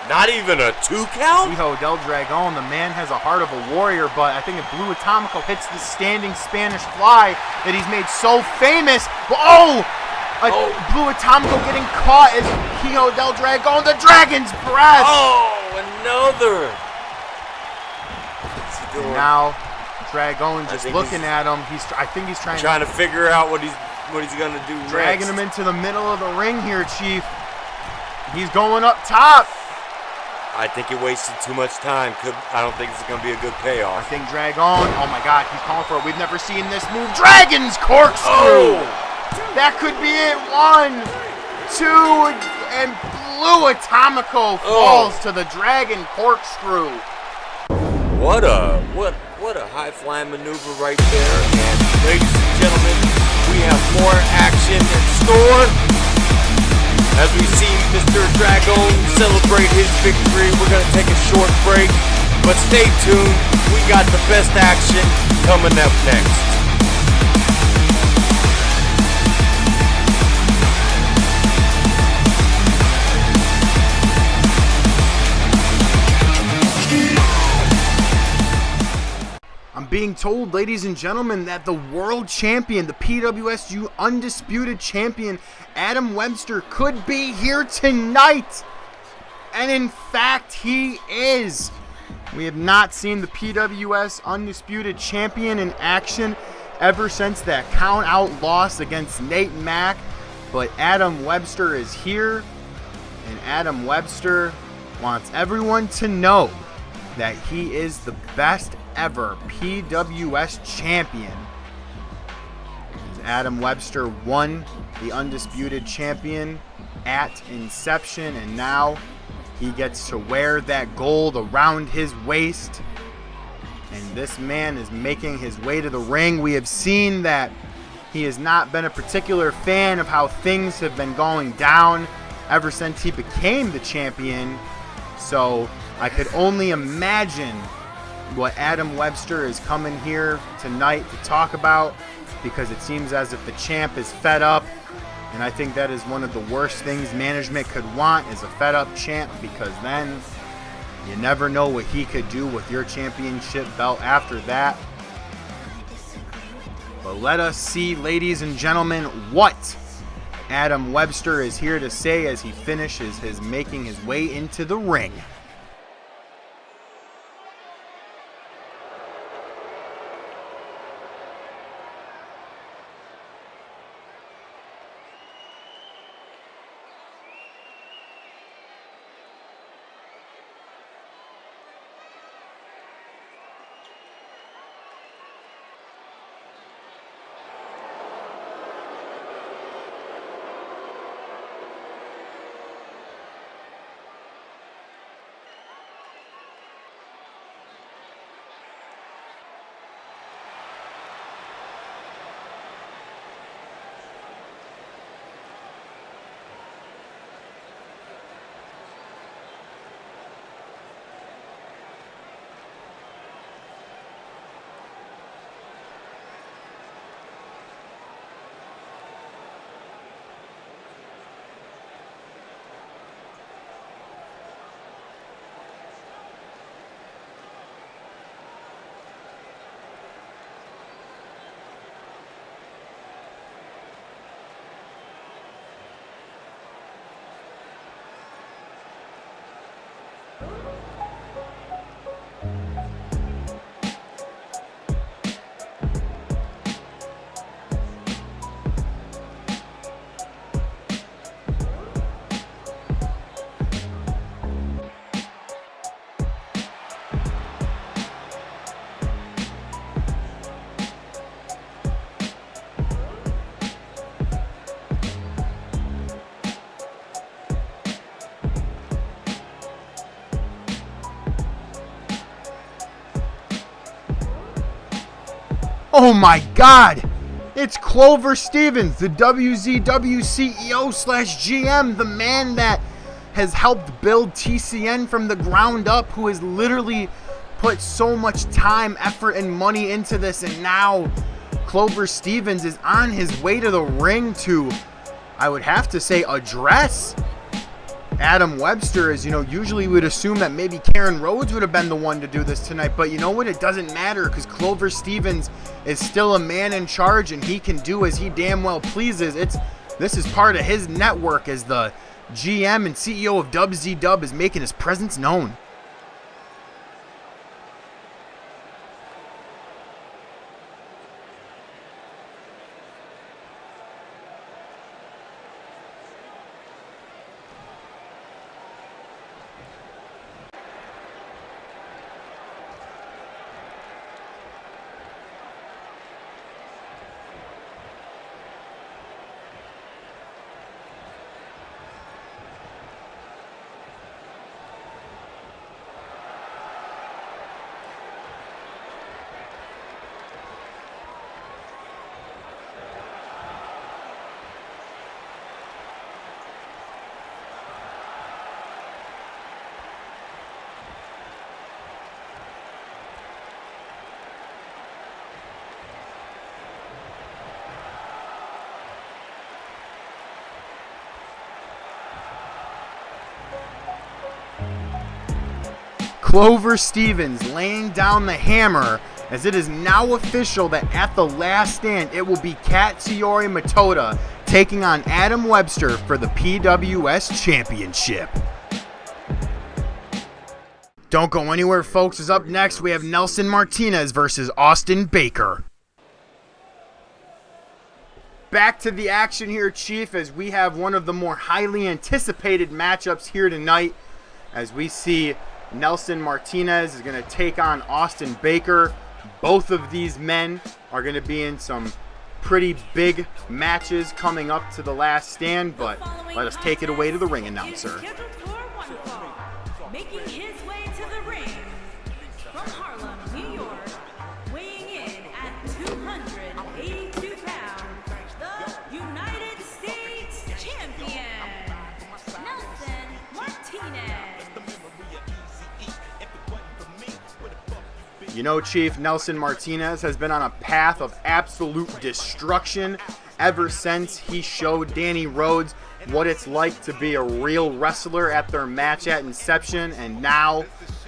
Not even a 2 count? Hijo del Dragon, the man has a heart of a warrior, but I think if Blue Atomico hits the standing Spanish fly that he's made so famous, Blue Atomico getting caught as Hijo del Dragon, the Dragon's Breath! Oh, another. What's he doing? Now, Dragon just looking at him. I think he's trying to figure out what he's gonna do dragging next. him into the middle of the ring here, Chief. He's going up top. I think he wasted too much time. I don't think it's gonna be a good I payoff. think Dragon, oh my God, he's calling for it. We've never seen this move. Dragon's corkscrew. That could be it. 1, 2, and Blue Atomico falls to the Dragon corkscrew. What a it, a high-flying maneuver right there. And ladies and gentlemen, we have more action in store. As we see Mr. Dragon celebrate his victory, we're going to take a short break. But stay tuned, we got the best action coming up next. I'm being told, ladies and gentlemen, that the world champion, the PWS Undisputed Champion, Adam Webster, could be here tonight. And in fact, he is. We have not seen the PWS Undisputed Champion in action ever since that count-out loss against Nate Mack. But Adam Webster is here, and Adam Webster wants everyone to know that he is the best ever PWS champion. Adam Webster won the Undisputed Champion at inception, and now he gets to wear that gold around his waist. And this man is making his way to the ring. We have seen that he has not been a particular fan of how things have been going down ever since he became the champion. So I could only imagine what Adam Webster is coming here tonight to talk about, because it seems as if the champ is fed up, and I think that is one of the worst things management could want, is a fed up champ, because then you never know what he could do with your championship belt after that. But let us see, ladies and gentlemen, what Adam Webster is here to say as he finishes his making his way into the ring. Oh my God! It's Clover Stevens, the WZW CEO / GM, the man that has helped build TCN from the ground up, who has literally put so much time, effort, and money into this, and now Clover Stevens is on his way to the ring to, I would have to say, address Adam Webster. As you know, usually we would assume that maybe Karen Rhodes would have been the one to do this tonight, but you know what? It doesn't matter, because Clover Stevens is still a man in charge, and he can do as he damn well pleases. This is part of his network, as the GM and CEO of WZW is making his presence known. Clover Stevens laying down the hammer, as it is now official that at the last stand it will be Katsuyori Matoda taking on Adam Webster for the PWS Championship. Don't go anywhere, folks, as up next we have Nelson Martinez versus Austin Baker. Back to the action here, Chief, as we have one of the more highly anticipated matchups here tonight, as we see Nelson Martinez is going to take on Austin Baker. Both of these men are going to be in some pretty big matches coming up to the last stand, but let us take it away to the ring announcer. Making his way to the ring from Harlem, New York, weighing in at 282 pounds, the United States Champion, Nelson Martinez. You know, Chief, Nelson Martinez has been on a path of absolute destruction ever since he showed Danny Rhodes what it's like to be a real wrestler at their match at Inception, and now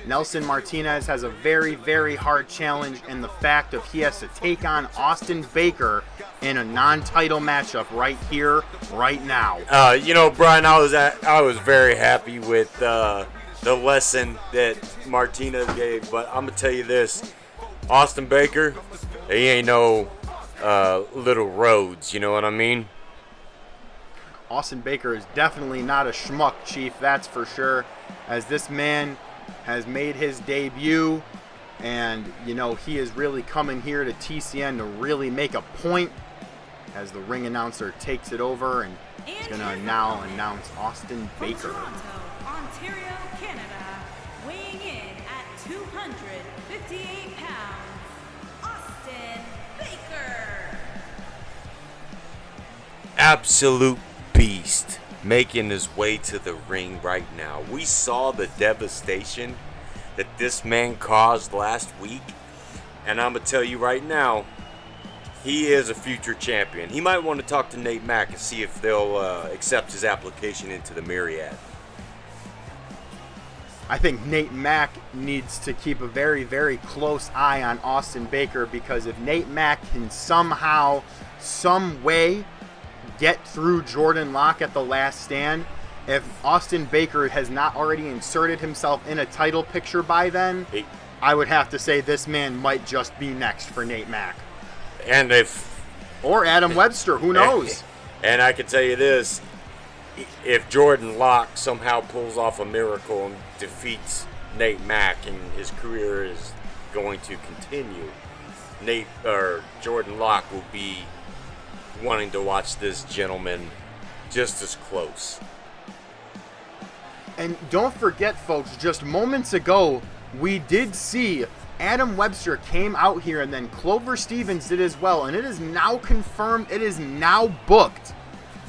Nelson Martinez has a very, very hard challenge in the fact of he has to take on Austin Baker in a non-title matchup right here, right now. You know, Brian, I was very happy with the lesson that Martinez gave, but I'm gonna tell you this: Austin Baker, he ain't no little Rhodes. You know what I mean? Austin Baker is definitely not a schmuck, Chief, that's for sure, as this man has made his debut, and, you know, he is really coming here to TCN to really make a point, as the ring announcer takes it over and is going to now announce Austin Baker. Toronto, Ontario, Canada, weighing in at 258 pounds, Austin Baker. Absolute beast making his way to the ring right now. We saw the devastation that this man caused last week, and I'm gonna tell you right now, he is a future champion. He might want to talk to Nate Mack and see if they'll accept his application into the Myriad. I think Nate Mack needs to keep a very, very close eye on Austin Baker, because if Nate Mack can somehow, some way, get through Jordan Locke at the last stand, if Austin Baker has not already inserted himself in a title picture by then, I would have to say this man might just be next for Nate Mack. Or Adam Webster, who knows? And I can tell you this, if Jordan Locke somehow pulls off a miracle and defeats Nate Mack and his career is going to continue, Jordan Locke will be wanting to watch this gentleman just as close. And don't forget, folks, just moments ago, we did see Adam Webster came out here, and then Clover Stevens did as well, and it is now confirmed, it is now booked.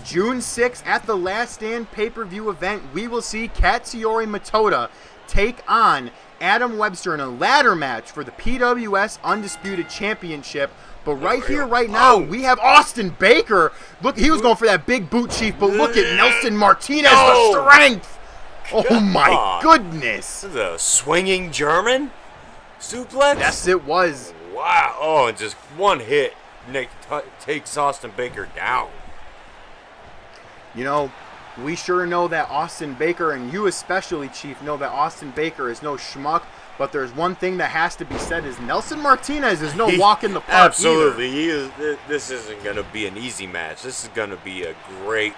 June 6th at the Last Stand pay-per-view event, we will see Katsuyori Matoda take on Adam Webster in a ladder match for the PWS Undisputed Championship. But right here, right now, we have Austin Baker. Look, he was going for that big boot, Chief, but look at Nelson Martinez, the strength. Oh, my goodness. This is a swinging German suplex? Yes, it was. Wow. Oh, and just one hit takes Austin Baker down. You know, we sure know that Austin Baker, and you especially, Chief, know that Austin Baker is no schmuck. But there's one thing that has to be said is Nelson Martinez is no walk in the park. Absolutely. He is. This isn't going to be an easy match. This is going to be a great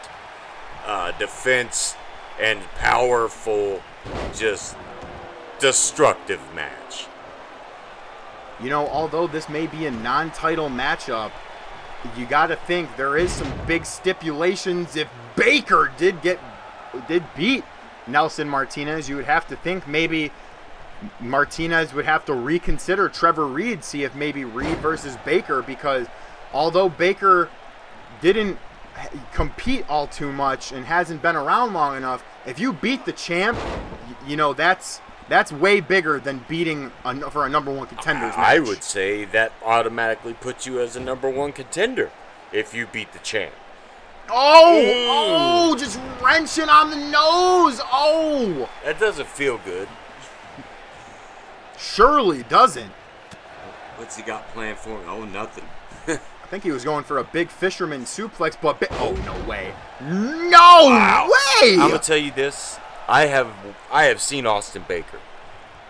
defense and powerful, just destructive match. You know, although this may be a non-title matchup, you got to think there is some big stipulations. If Baker did beat Nelson Martinez, you would have to think maybe Martinez would have to reconsider Trevor Reed, see if maybe Reed versus Baker, because although Baker didn't compete all too much and hasn't been around long enough, if you beat the champ, you know, that's way bigger than beating for a number one contender's match. I would say that automatically puts you as a number one contender if you beat the champ. Oh, just wrenching on the nose. Oh, that doesn't feel good. Surely doesn't. What's he got planned for him? Oh, nothing. I think he was going for a big fisherman suplex, but oh, no way. No way! I'm gonna tell you this. I have seen Austin Baker,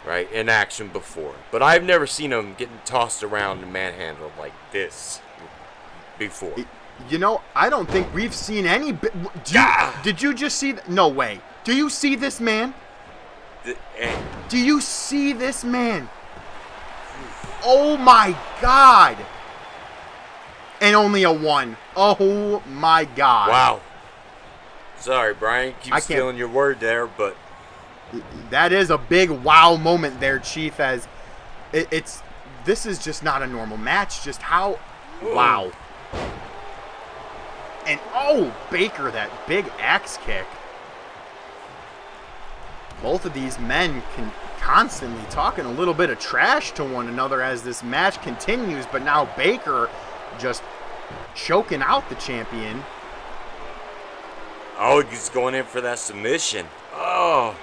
right, in action before, but I've never seen him getting tossed around and manhandled like this before. You know, I don't think we've seen any. Did you just see? No way. Do you see this man? Do you see this man? Oh my God! And only a 1. Oh my God! Wow. Sorry, Brian. Keep stealing your word there, but that is a big wow moment there, Chief. As this is just not a normal match. Just how wow. And Baker, that big axe kick. Both of these men can constantly talking a little bit of trash to one another as this match continues, but now Baker just choking out the champion. Oh, he's going in for that submission. Oh,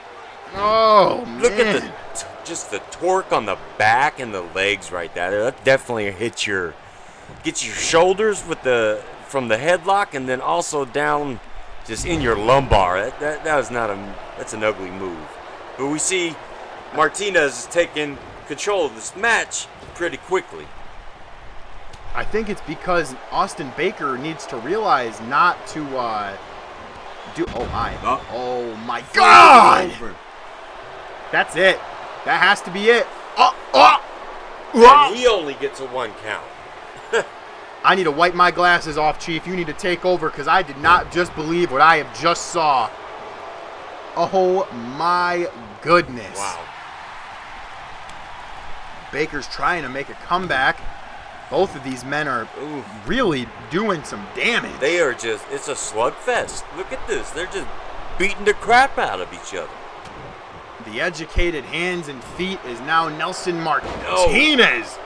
man. Look at just the torque on the back and the legs right there. That definitely gets your shoulders with from the headlock, and then also down just in your lumbar. That's an ugly move. But we see Martinez is taking control of this match pretty quickly. I think it's because Austin Baker needs to realize not to do. Oh my God! That's it. That has to be it. And he only gets a 1 count. I need to wipe my glasses off, Chief. You need to take over because I did not just believe what I have just saw. Oh my goodness. Wow. Baker's trying to make a comeback. Both of these men are really doing some damage. They are it's a slugfest. Look at this. They're just beating the crap out of each other. The educated hands and feet is now Nelson Martinez.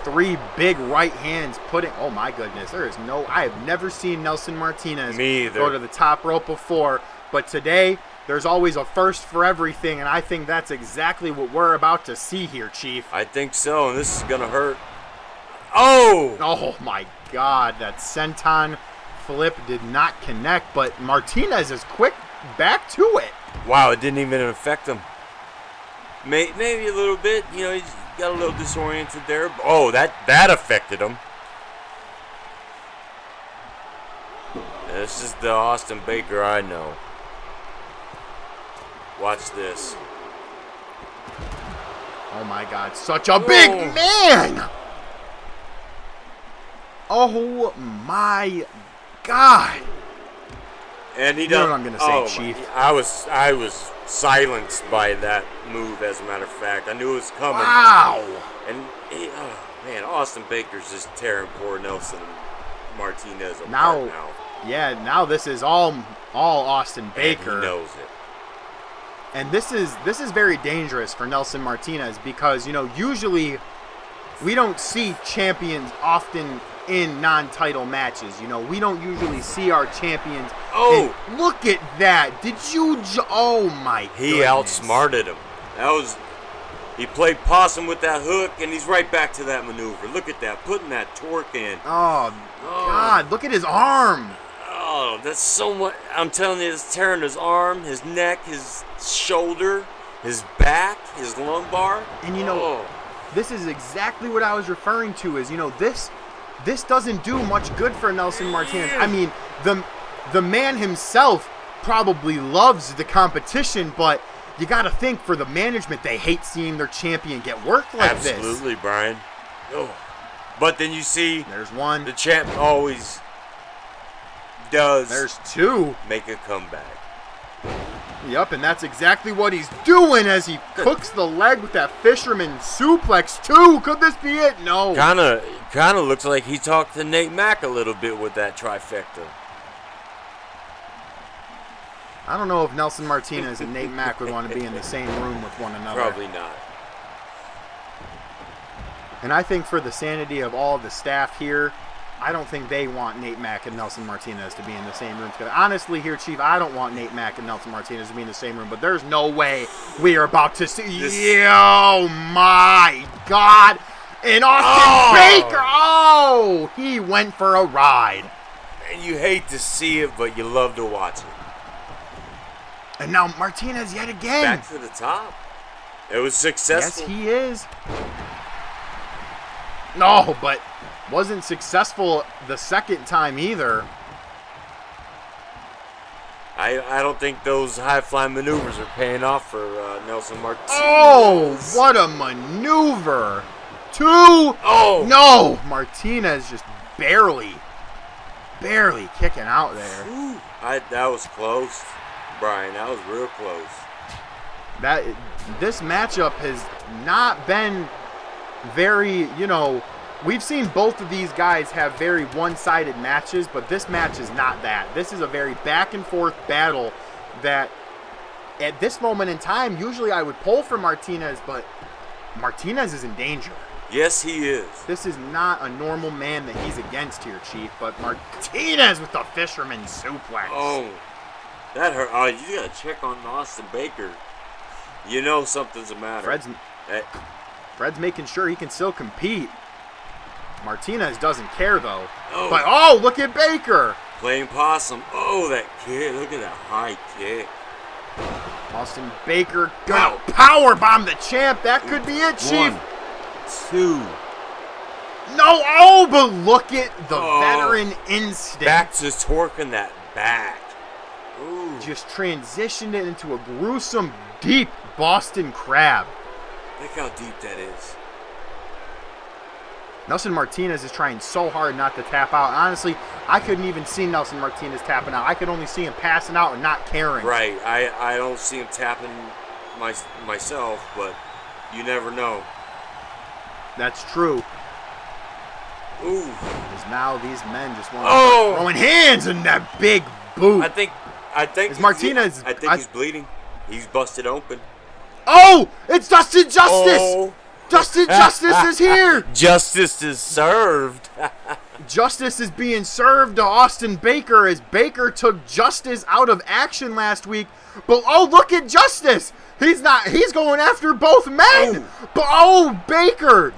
3 big right hands putting. Oh my goodness. I have never seen Nelson Martinez go to the top rope before. But today, there's always a first for everything. And I think that's exactly what we're about to see here, Chief. I think so. And this is going to hurt. Oh my God. That senton flip did not connect. But Martinez is quick back to it. Wow, it didn't even affect him. Maybe a little bit. You know, he's got a little disoriented there. Oh, that affected him. This is the Austin Baker I know. Watch this. Oh my God, such a big man! Oh my God! And he You know what I'm gonna say, Chief. I was silenced by that move, as a matter of fact. I knew it was coming. Wow! And Austin Baker's just tearing poor Nelson Martinez apart now. Yeah, now this is all Austin Baker. And he knows it. And this is very dangerous for Nelson Martinez because, you know, usually we don't see champions often in non-title matches. You know, we don't usually see our champions. Oh, and look at that! Did you? Oh my! He goodness. outsmarted him. He played possum with that hook, and he's right back to that maneuver. Look at that, putting that torque in. Oh God! Look at his arm. Oh, that's so much. I'm telling you, it's tearing his arm, his neck, his shoulder, his back, his lumbar. And you know, this is exactly what I was referring to. Is, you know, this doesn't do much good for Nelson Martinez. I mean, the man himself probably loves the competition, but you got to think for the management, they hate seeing their champion get worked like this. Absolutely, Brian. Oh. But then you see, there's one. The champ always does. There's 2. Make a comeback. Yep, and that's exactly what he's doing as he cooks the leg with that fisherman suplex too. Could this be it? No. Kind of looks like he talked to Nate Mack a little bit with that trifecta. I don't know if Nelson Martinez and Nate Mack would want to be in the same room with one another. Probably not. And I think for the sanity of all the staff here, I don't think they want Nate Mack and Nelson Martinez to be in the same room together. Honestly, here, Chief, I don't want Nate Mack and Nelson Martinez to be in the same room, but there's no way we are about to see. Oh, my God. And Austin Baker. Oh, he went for a ride. And you hate to see it, but you love to watch it. And now Martinez yet again. Back to the top. It was successful. Yes, he is. No, but wasn't successful the second time either. I don't think those high-flying maneuvers are paying off for Nelson Martinez. Oh, what a maneuver. Two. Oh. No, Martinez just barely kicking out there. Ooh. That was close, Brian. That was real close. This matchup has not been very, we've seen both of these guys have very one-sided matches, but this match is not that. This is a very back-and-forth battle that at this moment in time, usually I would pull for Martinez, but Martinez is in danger. Yes, he is. This is not a normal man that he's against here, Chief, but Martinez with the fisherman suplex. Oh, that hurt. Oh, you got to check on Austin Baker. You know something's the matter. Fred's making sure he can still compete. Martinez doesn't care, though. Oh. But, look at Baker. Playing possum. Oh, that kick. Look at that high kick. Austin Baker gonna power bomb the champ. That could be it, Chief. 1, 2. No, but look at the veteran instinct. Back to torquing that back. Ooh. Just transitioned it into a gruesome, deep Boston Crab. Look how deep that is. Nelson Martinez is trying so hard not to tap out. Honestly, I couldn't even see Nelson Martinez tapping out. I could only see him passing out and not caring. Right. I don't see him tapping myself, but you never know. That's true. Ooh. Because now these men just want to throwing hands in that big boot. I think is Martinez. I think he's bleeding. He's busted open. Oh, it's Dustin Justice. Oh. Dustin Justice is here. Justice is served. Justice is being served to Austin Baker as Baker took Justice out of action last week. But look at Justice. He's going after both men. But Baker.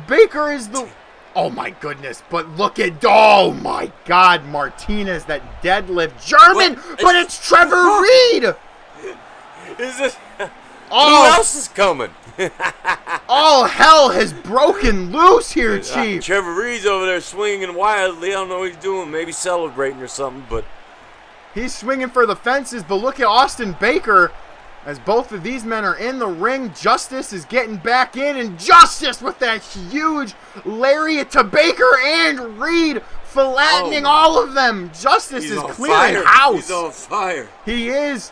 Baker is the oh my goodness. But look at my God, Martinez, that deadlift German, but it's Trevor Reed. Is it who else is coming? All hell has broken loose here, Chief. Trevor Reed's over there swinging wildly. I don't know what he's doing. Maybe celebrating or something, but he's swinging for the fences. But look at Austin Baker as both of these men are in the ring. Justice is getting back in, and Justice with that huge lariat to Baker and Reed, flattening all of them. Justice is clearing house. He's on fire. He is.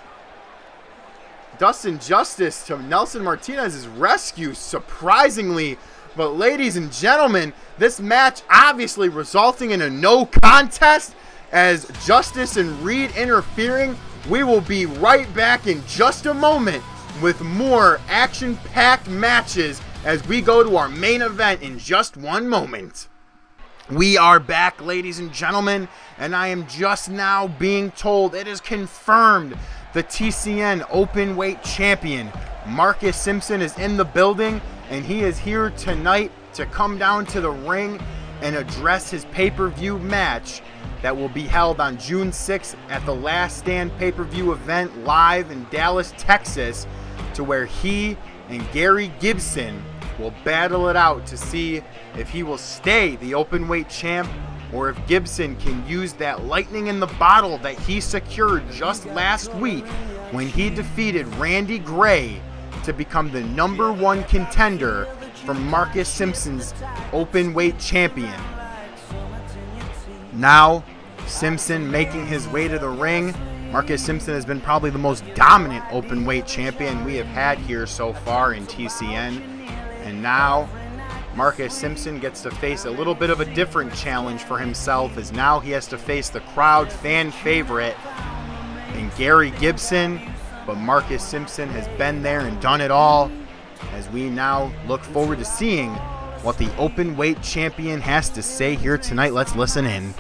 Dustin Justice to Nelson Martinez's rescue, surprisingly. But ladies and gentlemen, this match obviously resulting in a no contest as Justice and Reed interfering. We will be right back in just a moment with more action-packed matches as we go to our main event in just one moment. We are back, ladies and gentlemen, and I am just now being told it is confirmed the TCN Openweight Champion, Marcus Simpson, is in the building, and he is here tonight to come down to the ring and address his pay-per-view match that will be held on June 6th at the Last Stand pay-per-view event live in Dallas, Texas, to where he and Gary Gibson will battle it out to see if he will stay the Openweight champ or if Gibson can use that lightning in the bottle that he secured just last week when he defeated Randy Gray to become the #1 contender for Marcus Simpson's Openweight champion. Now, Simpson making his way to the ring. Marcus Simpson has been probably the most dominant Openweight champion we have had here so far in TCN. And now, Marcus Simpson gets to face a little bit of a different challenge for himself, as now he has to face the crowd fan favorite in Gary Gibson. But Marcus Simpson has been there and done it all, as we now look forward to seeing what the open weight champion has to say here tonight. Let's listen in.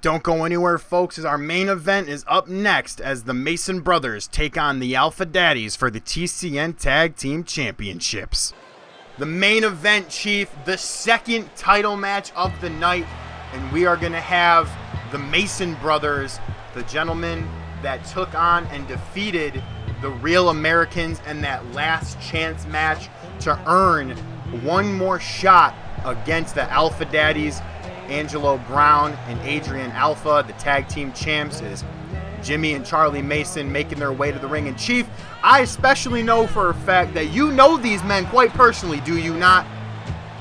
Don't go anywhere, folks, as our main event is up next as the Mason brothers take on the Alpha Daddies for the TCN Tag Team Championships. The main event, Chief, the second title match of the night, and we are going to have the Mason brothers, the gentlemen that took on and defeated the Real Americans in that last chance match to earn one more shot against the Alpha Daddies. Angelo Brown and Adrian Alpha, the tag team champs, is Jimmy and Charlie Mason making their way to the ring. And Chief, I especially know for a fact that you know these men quite personally, do you not?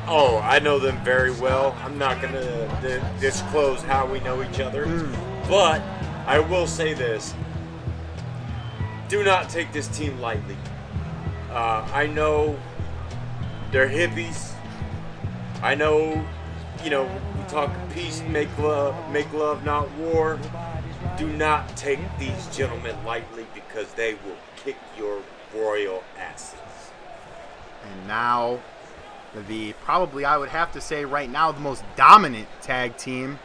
Oh, I know them very well. I'm not going to disclose how we know each other, but I will say this. Do not take this team lightly. I know they're hippies. I know, we talk peace, make love, not war. Do not take these gentlemen lightly because they will kick your royal asses. And now, probably I would have to say right now, the most dominant tag team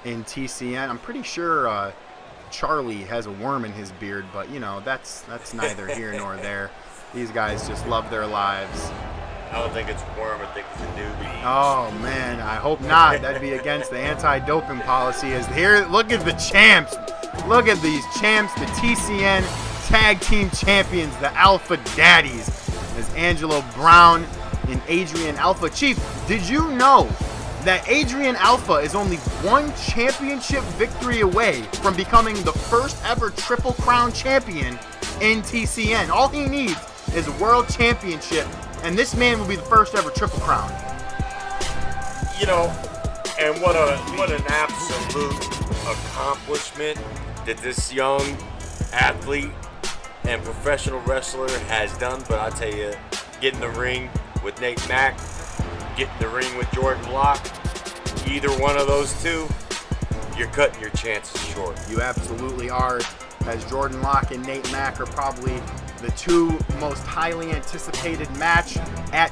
in TCN. I'm pretty sure Charlie has a worm in his beard, but that's neither here nor there. These guys just love their lives. I don't think it's a worm. I think it's a newbie. Oh man, I hope not. That'd be against the anti-doping policy. Look at the champs. Look at these champs, the TCN Tag Team Champions, the Alpha Daddies. There's Angelo Brown and Adrian Alpha. Chief, did you know that Adrian Alpha is only one championship victory away from becoming the first ever Triple Crown champion in TCN? All he needs is a world championship, and this man will be the first ever Triple Crown. And what an absolute accomplishment that this young athlete and professional wrestler has done. But I tell you, get in the ring with Nate Mack, get in the ring with Jordan Locke, either one of those two, you're cutting your chances short. You absolutely are, as Jordan Locke and Nate Mack are probably the two most highly anticipated match at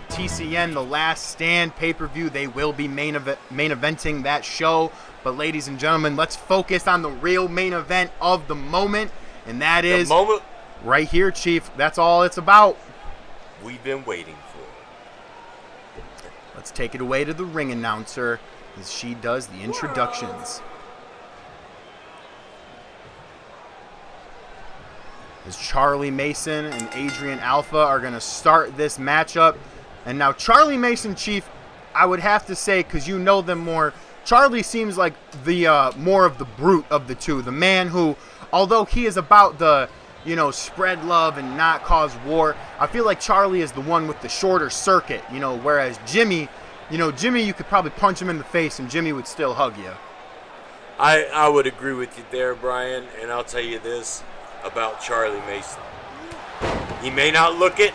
TCN, The Last Stand pay-per-view. They will be main eventing that show. But ladies and gentlemen, let's focus on the real main event of the moment, and that is the moment right here, Chief. That's all it's about. We've been waiting for. Let's take it away to the ring announcer as she does the introductions. As Charlie Mason and Adrian Alpha are going to start this matchup. And now Charlie Mason, Chief, I would have to say, because you know them more, Charlie seems like the more of the brute of the two. The man who, although he is about the, spread love and not cause war, I feel like Charlie is the one with the shorter circuit, whereas Jimmy, you could probably punch him in the face and Jimmy would still hug you. I would agree with you there, Brian, and I'll tell you this about Charlie Mason. He may not look it,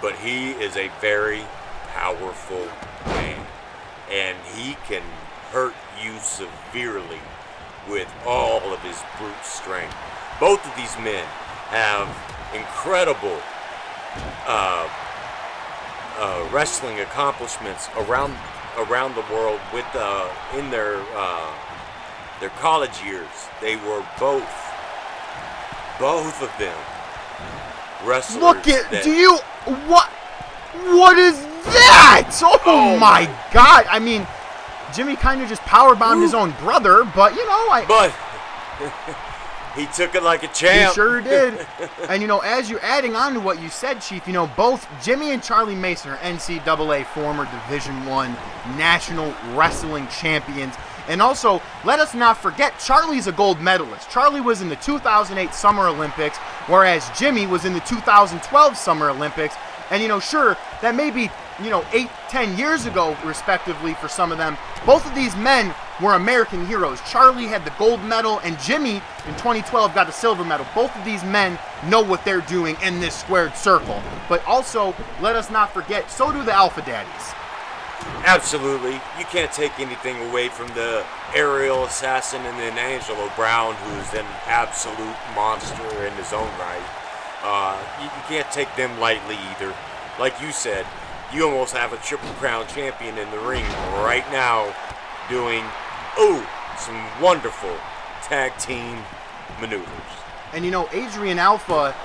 but he is a very powerful man, and he can hurt you severely with all of his brute strength. Both of these men have incredible wrestling accomplishments around the world. With in their college years, they were both of them wrestlers. Look at what is that? Oh my God! I mean, Jimmy kind of just powerbombed his own brother, but But he took it like a champ. He sure did. And as you're adding on to what you said, Chief, both Jimmy and Charlie Mason are NCAA former Division I national wrestling champions. And also, let us not forget, Charlie's a gold medalist. Charlie was in the 2008 Summer Olympics, whereas Jimmy was in the 2012 Summer Olympics. And sure, that may be 8-10 years ago, respectively, for some of them. Both of these men were American heroes. Charlie had the gold medal, and Jimmy, in 2012, got the silver medal. Both of these men know what they're doing in this squared circle. But also, let us not forget, so do the Alpha Daddies. Absolutely. You can't take anything away from the aerial assassin and then Angelo Brown, who's an absolute monster in his own right. You can't take them lightly either. Like you said, you almost have a Triple Crown champion in the ring right now doing, some wonderful tag team maneuvers. And Adrian Alpha,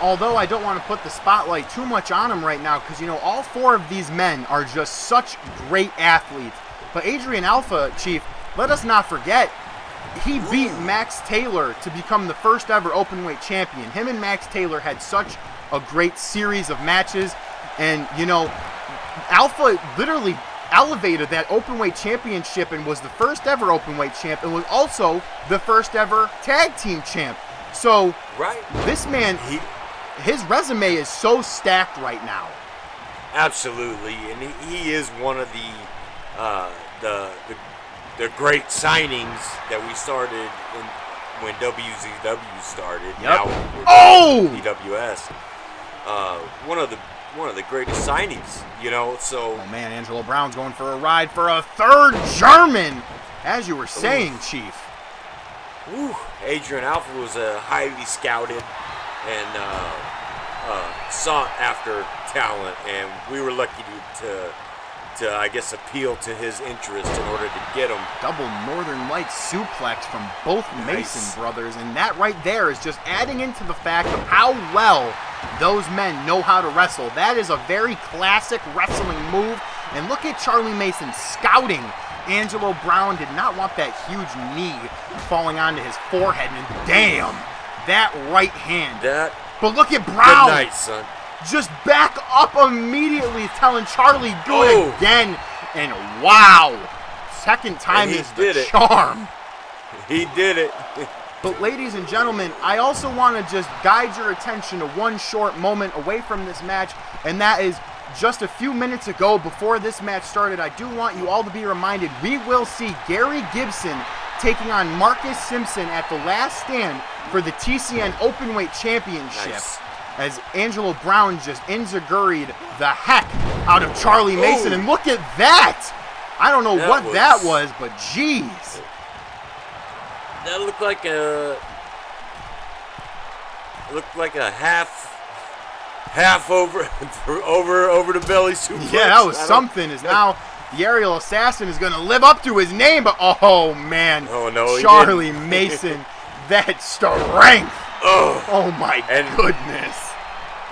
although I don't want to put the spotlight too much on him right now, because all four of these men are just such great athletes. But Adrian Alpha, Chief, let us not forget, he beat Max Taylor to become the first ever openweight champion. Him and Max Taylor had such a great series of matches, and Alpha literally elevated that openweight championship and was the first ever openweight champ, and was also the first ever tag team champ. So this man, his resume is so stacked right now. Absolutely, and he is one of the great signings that we started when WCW started. Yep. Now PWS. One of the greatest signings, So. Oh man, Angelo Brown's going for a ride for a third German, as you were saying, Chief. Adrian Alpha was a highly scouted and sought after talent, and we were lucky to I guess appeal to his interest in order to get him. Double Northern Lights suplex from both Mason brothers, and that right there is just adding into the fact of how well those men know how to wrestle. That is a very classic wrestling move, and look at Charlie Mason scouting. Angelo Brown did not want that huge knee falling onto his forehead, and damn, that right hand. But look at Brown. Good night, son. Just back up immediately, telling Charlie, do it again. And wow, second time is the charm. He did it. But ladies and gentlemen, I also want to just guide your attention to one short moment away from this match, and that is just a few minutes ago, before this match started, I do want you all to be reminded, we will see Gary Gibson taking on Marcus Simpson at The Last Stand for the TCN Openweight Championship. Nice. As Angelo Brown just enziguried the heck out of Charlie Mason. And look at that! I don't know what that was, but jeez. That looked like a half over over the belly suplex. Yeah, that was something. Is now the aerial assassin is going to live up to his name, but oh man, oh no, Charlie Mason, that strength. Oh my goodness.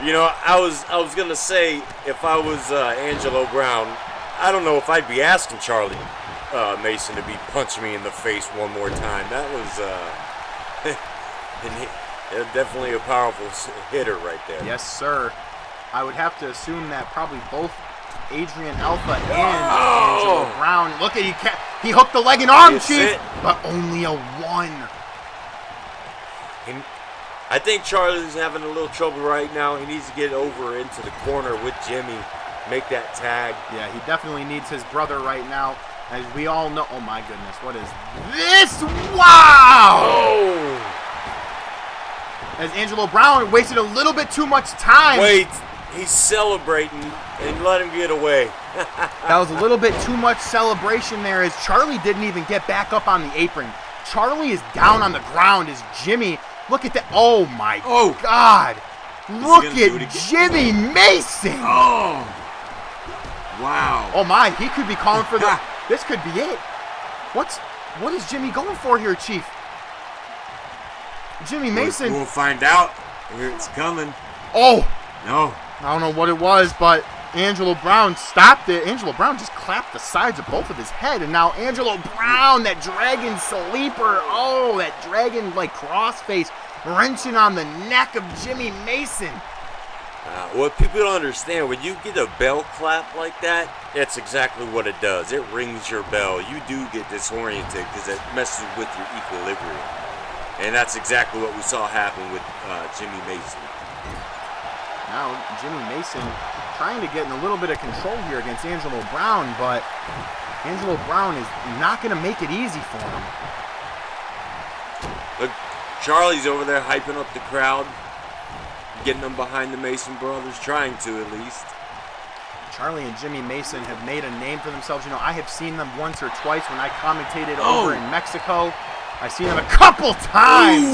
You know, I was gonna say, if I was Angelo Brown, I don't know if I'd be asking Charlie Mason to be punching me in the face one more time. That was definitely a powerful hitter right there. Yes, sir. I would have to assume that probably both Adrian Alpha and Angelo Brown. Look at he hooked the leg and arm, Chief, but only a 1. I think Charlie's having a little trouble right now. He needs to get over into the corner with Jimmy, make that tag. Yeah, he definitely needs his brother right now. As we all know, oh my goodness, what is this? Wow! Oh! As Angelo Brown wasted a little bit too much time. Wait, he's celebrating and let him get away. That was a little bit too much celebration there, as Charlie didn't even get back up on the apron. Charlie is down on the ground as Jimmy, look at that. Oh my God. Look at Jimmy Mason. Oh. Wow. Oh my, he could be calling for the, this could be it. What is Jimmy going for here, Chief? Jimmy Mason. We'll find out. It's coming. Oh. No. I don't know what it was, but Angelo Brown stopped it. Angelo Brown just clapped the sides of both of his head, and now Angelo Brown, that dragon sleeper, oh, that dragon like crossface wrenching on the neck of Jimmy Mason. What people don't understand, when you get a bell clap like that, that's exactly what it does. It rings your bell. You do get disoriented because it messes with your equilibrium. And that's exactly what we saw happen with Jimmy Mason. Now Jimmy Mason trying to get in a little bit of control here against Angelo Brown, but Angelo Brown is not going to make it easy for him. Look, Charlie's over there hyping up the crowd, getting them behind the Mason brothers, trying to at least. Charlie and Jimmy Mason have made a name for themselves. You know, I have seen them once or twice when I commentated over in Mexico. I've seen them a couple times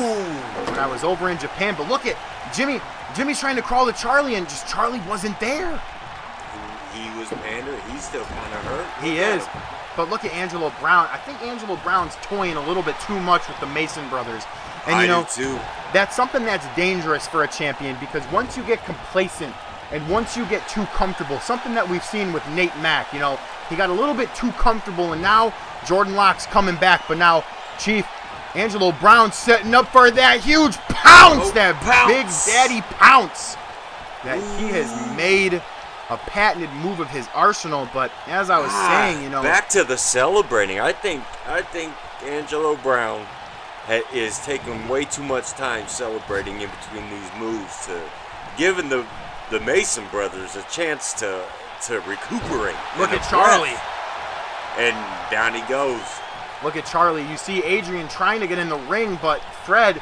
when I was over in Japan. But look at Jimmy. Jimmy's trying to crawl to Charlie, and just Charlie wasn't there. He was pandering. He's still kind of hurt. He is. But look at Angelo Brown. I think Angelo Brown's toying a little bit too much with the Mason brothers. And, you know, that's something that's dangerous for a champion, because once you get complacent and once you get too comfortable, something that we've seen with Nate Mack, you know, he got a little bit too comfortable, and now Jordan Locke's coming back. But now, Chief, Angelo Brown setting up for that huge pounce, big daddy pounce that he has made a patented move of his arsenal. But as I was saying, you know, back to the celebrating. I think Angelo Brown is taking way too much time celebrating in between these moves, to giving the Mason brothers a chance to recuperate. Look at Charlie. And down he goes. Look at Charlie. You see Adrian trying to get in the ring, but Fred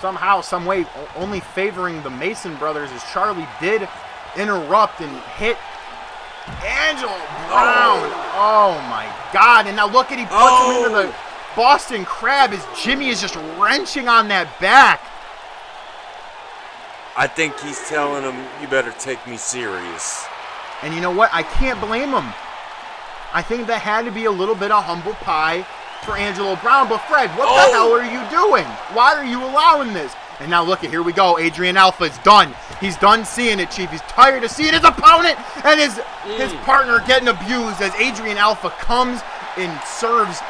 somehow, some way, only favoring the Mason brothers, as Charlie did interrupt and hit Angelo Brown. Oh my God. And now look at, he puts him into the Boston Crab as Jimmy is just wrenching on that back. I think he's telling him, you better take me serious. And you know what? I can't blame him. I think that had to be a little bit of humble pie for Angelo Brown. But Fred, what the hell are you doing? Why are you allowing this? And now look at, here we go. Adrian Alpha's done. He's done seeing it, Chief. He's tired of seeing his opponent and his partner getting abused, as Adrian Alpha comes and serves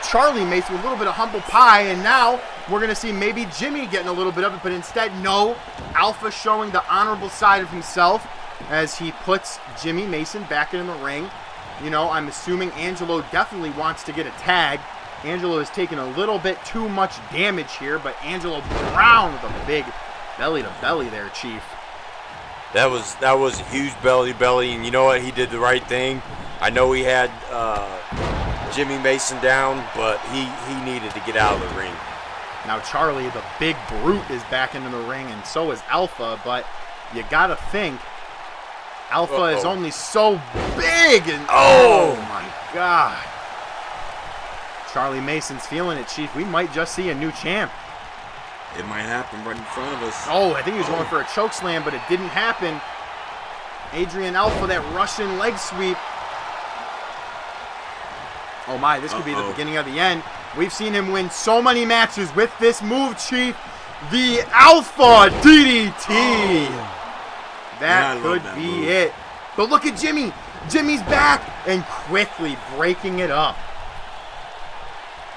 Charlie Mason with a little bit of humble pie. And now we're going to see maybe Jimmy getting a little bit of it, but instead, no. Alpha showing the honorable side of himself as he puts Jimmy Mason back in the ring. You know, I'm assuming Angelo definitely wants to get a tag. Angelo is taking a little bit too much damage here, but Angelo Brown with a big belly-to-belly there, Chief. That was a huge belly, and you know what? He did the right thing. I know he had Jimmy Mason down, but he needed to get out of the ring. Now Charlie, the big brute, is back into the ring, and so is Alpha, but you gotta think Alpha is only so big, and oh my God. Charlie Mason's feeling it, Chief. We might just see a new champ. It might happen right in front of us. Oh, I think he was going for a choke slam, but it didn't happen. Adrian Alpha, that Russian leg sweep. Oh my, this could be the beginning of the end. We've seen him win so many matches with this move, Chief. The Alpha DDT. That could be it. But look at Jimmy. Jimmy's back and quickly breaking it up.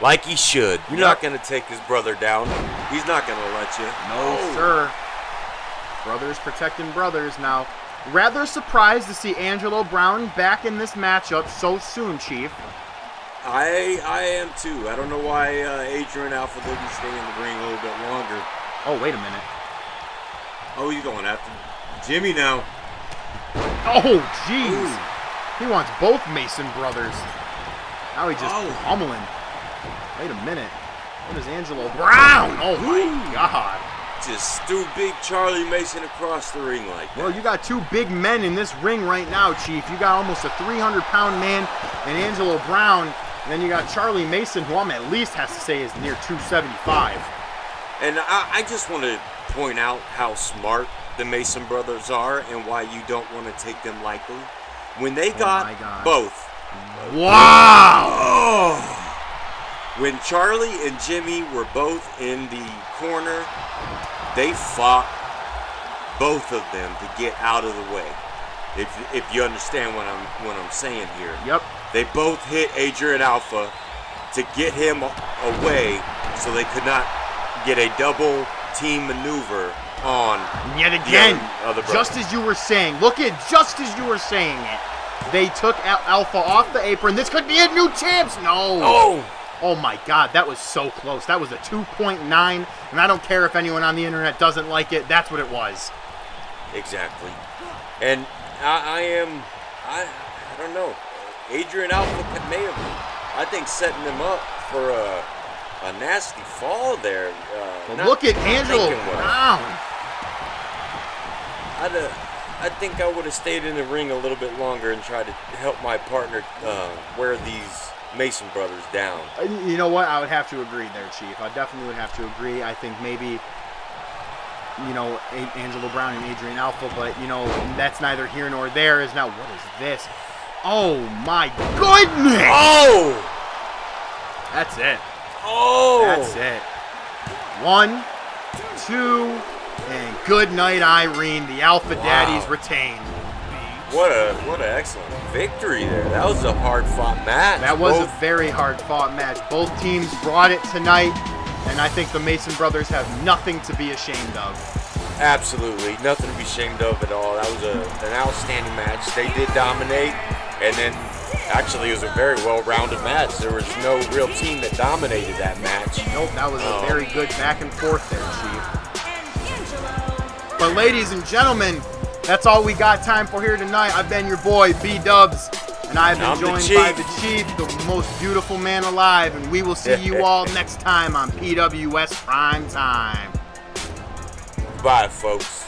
Like he should. You're not going to take his brother down. He's not going to let you. No, sir. Brothers protecting brothers. Now, rather surprised to see Angelo Brown back in this matchup so soon, Chief. I am too. I don't know why Adrian Alpha didn't stay in the ring a little bit longer. Oh, wait a minute. Oh, he's going after Jimmy now. Oh, jeez. He wants both Mason brothers. Now he just pummeling. Wait a minute. What is Angelo Brown? Oh, my God. Just threw big Charlie Mason across the ring like that. Well, you got two big men in this ring right now, Chief. You got almost a 300-pound man in Angelo Brown. And then you got Charlie Mason, who I'm at least has to say is near 275. And I just want to point out how smart the Mason brothers are and why you don't want to take them lightly. When they got both. Wow! When Charlie and Jimmy were both in the corner, they fought both of them to get out of the way. If you understand what I'm saying here. Yep. They both hit Adrian Alpha to get him away so they could not get a double team maneuver on. And yet again, other just as you were saying, just as you were saying it, they took Alpha off the apron. This could be a new champs. No. Oh my God, that was so close. That was a 2.9, and I don't care if anyone on the internet doesn't like it. That's what it was. Exactly. And I don't know. Adrian Alpha may have, I think, setting him up for a nasty fall there. But look at Angelo Brown. I think I would have stayed in the ring a little bit longer and tried to help my partner wear these Mason brothers down. You know what? I would have to agree there, Chief. I definitely would have to agree. I think maybe, Angelo Brown and Adrian Alpha, but, that's neither here nor there. Is now, what is this? Oh, my goodness! Oh! That's it. Oh! That's it. 1, 2, and good night, Irene. The Alpha Daddies retain. What an excellent victory there. That was a hard-fought match. That was a very hard-fought match. Both teams brought it tonight, and I think the Mason brothers have nothing to be ashamed of. Absolutely. Nothing to be ashamed of at all. That was an outstanding match. They did dominate, and then actually it was a very well-rounded match. There was no real team that dominated that match. Nope, that was a very good back and forth there, Chief. But ladies and gentlemen, that's all we got time for here tonight. I've been your boy, B-Dubs, and I've been joined by the Chief, the most beautiful man alive, and we will see you all next time on PWS Primetime. Bye, folks.